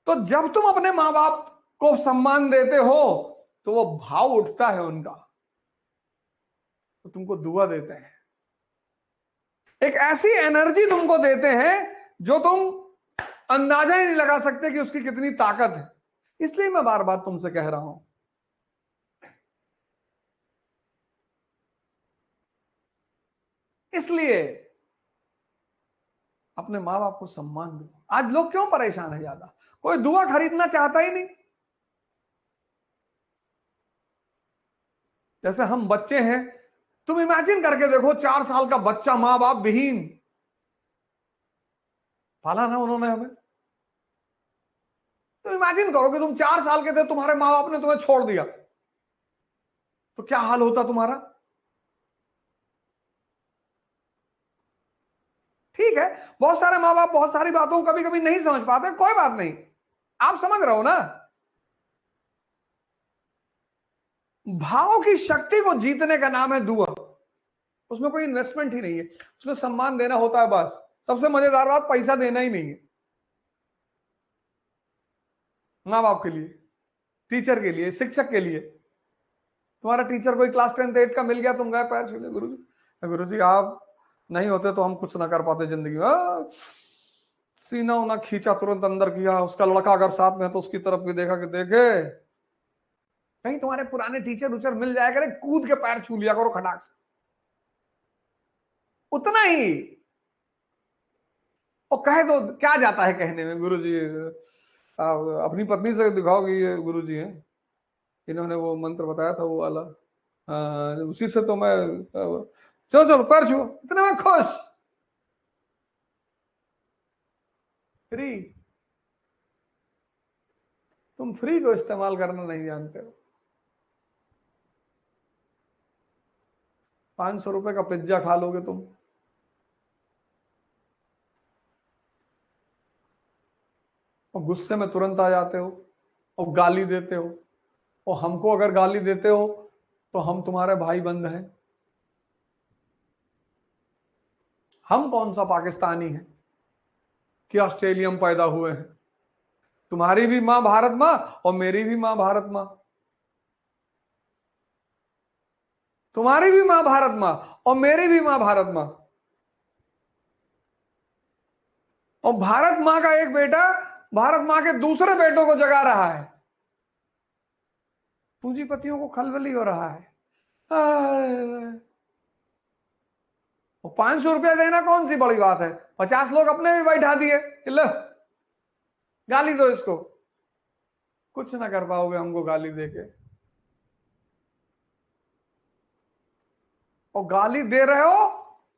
तो जब तुम अपने मां बाप को सम्मान देते हो तो वो भाव उठता है उनका, तो तुमको दुआ देते हैं, एक ऐसी एनर्जी तुमको देते हैं जो तुम अंदाजा ही नहीं लगा सकते कि उसकी कितनी ताकत है। इसलिए मैं बार बार तुमसे कह रहा हूं, इसलिए अपने मां बाप को सम्मान दो। आज लोग क्यों परेशान है ज्यादा, कोई दुआ खरीदना चाहता ही नहीं। जैसे हम बच्चे हैं, तुम इमेजिन करके देखो, 4 साल का बच्चा, मां बाप विहीन, पाला ना उन्होंने हमें। तो इमेजिन करो कि तुम 4 साल के थे, तुम्हारे मां बाप ने तुम्हें छोड़ दिया, तो क्या हाल होता तुम्हारा। ठीक है, बहुत सारे माँ बाप बहुत सारी बातों को कभी कभी नहीं समझ पाते, कोई बात नहीं, आप समझ रहे हो ना। भाव की शक्ति को जीतने का नाम है दुआ। उसमें कोई इन्वेस्टमेंट ही नहीं है, उसमें सम्मान देना होता है बस। सबसे मजेदार बात, पैसा देना ही नहीं है। माँ बाप के लिए, टीचर के लिए, शिक्षक के लिए। तुम्हारा टीचर कोई क्लास 10th 8 का मिल गया, तुम गए पैर छूने, गुरु जी आप नहीं होते तो हम कुछ ना कर पाते जिंदगी में। सीना उना खींचा, तुरंत अंदर किया। उसका लड़का अगर साथ में है तो उसकी तरफ भी देखा कि देखे कहीं तुम्हारे पुराने टीचर उचर मिल जाए करे, कूद के पैर छू लिया करो खटाक से, उतना ही। और कहे तो क्या जाता है कहने में, गुरु जी अपनी पत्नी से दिखाओ कि ये गुरु जी हैं, इन्होंने वो मंत्र बताया था वो वाला, उसी से तो मैं चलो चलो पैर छुओ, इतने में खुश। फ्री, तुम फ्री को इस्तेमाल करना नहीं जानते हो। 500 रुपए का पिज्जा खा लोगे तुम, और गुस्से में तुरंत आ जाते हो और गाली देते हो। और हमको अगर गाली देते हो तो हम तुम्हारे भाई बंद हैं। हम कौन सा पाकिस्तानी है कि ऑस्ट्रेलिया में पैदा हुए हैं। तुम्हारी भी मां भारत मां और मेरी भी मां भारत मां, तुम्हारी भी मां भारत मां और मेरी भी मां भारत मां। और भारत मां का एक बेटा भारत मां के दूसरे बेटों को जगा रहा है। पूंजीपतियों को खलबली हो रहा है, 500 रुपया देना कौन सी बड़ी बात है, 50 लोग अपने भी बैठा दिए, लो गाली दो इसको, कुछ ना कर पाओगे हमको गाली देके। और गाली दे रहे हो,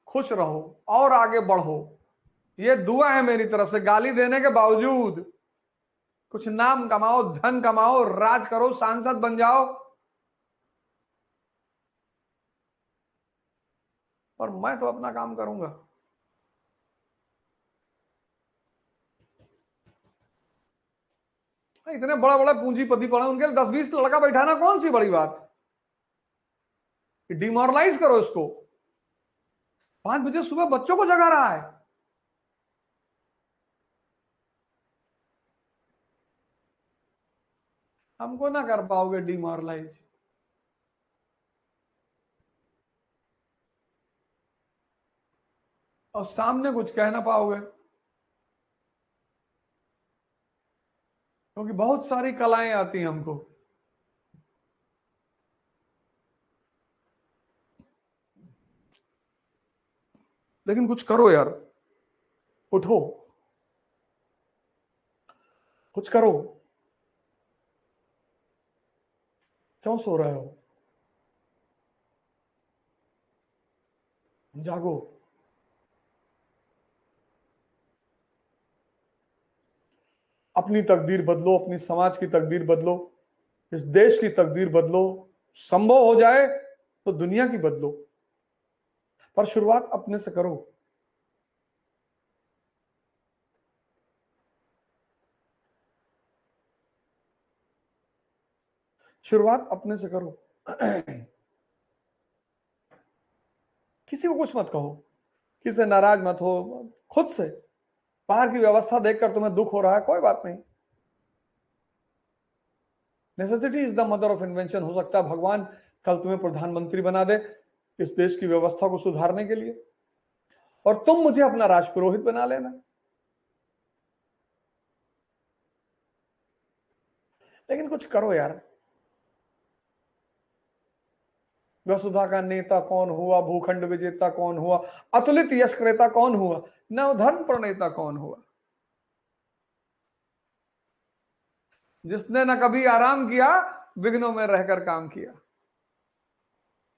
खुश रहो और आगे बढ़ो, ये दुआ है मेरी तरफ से। गाली देने के बावजूद कुछ नाम कमाओ, धन कमाओ, राज करो, सांसद बन जाओ, और मैं तो अपना काम करूंगा। इतने बड़ा बड़ा पूंजीपति पड़े, उनके 10-20 लड़का बैठाना कौन सी बड़ी बात है। डिमोरलाइज करो इसको। 5 बजे सुबह बच्चों को जगा रहा है। हमको ना कर पाओगे डिमोरलाइज। और सामने कुछ कह ना पाओगे, क्योंकि बहुत सारी कलाएं आती हैं हमको। लेकिन कुछ करो यार, उठो, कुछ करो। क्यों सो रहे हो, जागो। अपनी तकदीर बदलो, अपनी समाज की तकदीर बदलो, इस देश की तकदीर बदलो। संभव हो जाए तो दुनिया की बदलो, पर शुरुआत अपने से करो। शुरुआत अपने से करो। किसी को कुछ मत कहो, किसी से नाराज मत हो, खुद से। बाहर की व्यवस्था देखकर तुम्हें दुख हो रहा है, कोई बात नहीं। Necessity is the mother of invention. हो सकता है भगवान कल तुम्हें प्रधानमंत्री बना दे इस देश की व्यवस्था को सुधारने के लिए, और तुम मुझे अपना राजपुरोहित बना लेना। लेकिन कुछ करो यार। वसुधा का नेता कौन हुआ, भूखंड विजेता कौन हुआ, अतुलित यश क्रेता कौन हुआ, नवधर्म प्रणेता कौन हुआ, जिसने न कभी आराम किया, विघ्नों में रहकर काम किया।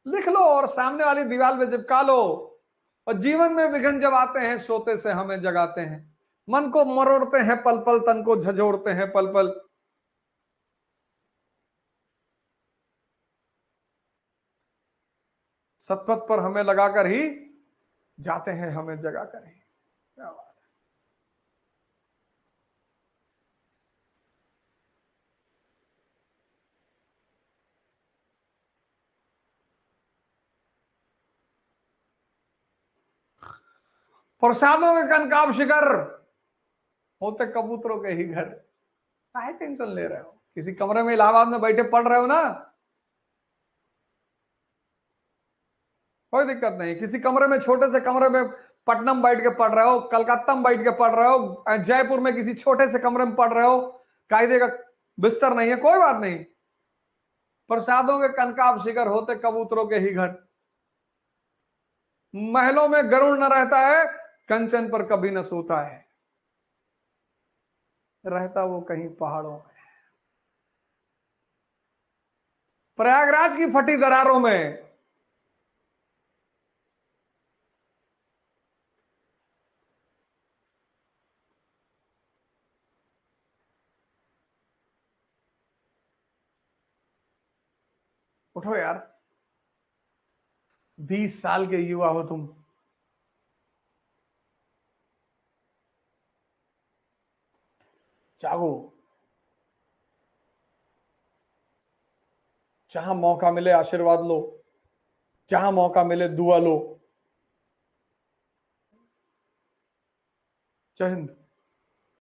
लिख लो और सामने वाली दीवार में चिपका लो। और जीवन में विघ्न जब आते हैं, सोते से हमें जगाते हैं, मन को मरोड़ते हैं पल पल, तन को झंझोड़ते हैं पल पल। सतपथ पर हमें लगाकर ही जाते हैं, हमें जगाकर ही। क्या बात। प्रसादों के कनकाब शिखर होते कबूतरों के ही घर। काहे टेंशन ले रहे हो, किसी कमरे में इलाहाबाद में बैठे पढ़ रहे हो ना, कोई दिक्कत नहीं। किसी कमरे में, छोटे से कमरे में पटना में बैठ के पढ़ रहे हो, कलकत्ता में बैठ के पढ़ रहे हो, जयपुर में किसी छोटे से कमरे में पढ़ रहे हो, कायदे का बिस्तर नहीं है, कोई बात नहीं। प्रसादों के कनकाब शिखर होते कबूतरों के ही घर। महलों में गरुड़ न रहता है, कंचन पर कभी न सोता है, रहता वो कहीं पहाड़ों में, प्रयागराज की फटी दरारों में। उठो यार, 20 साल के युवा हो तुम। जागो। जहां मौका मिले आशीर्वाद लो, जहां मौका मिले दुआ लो। जय हिंद।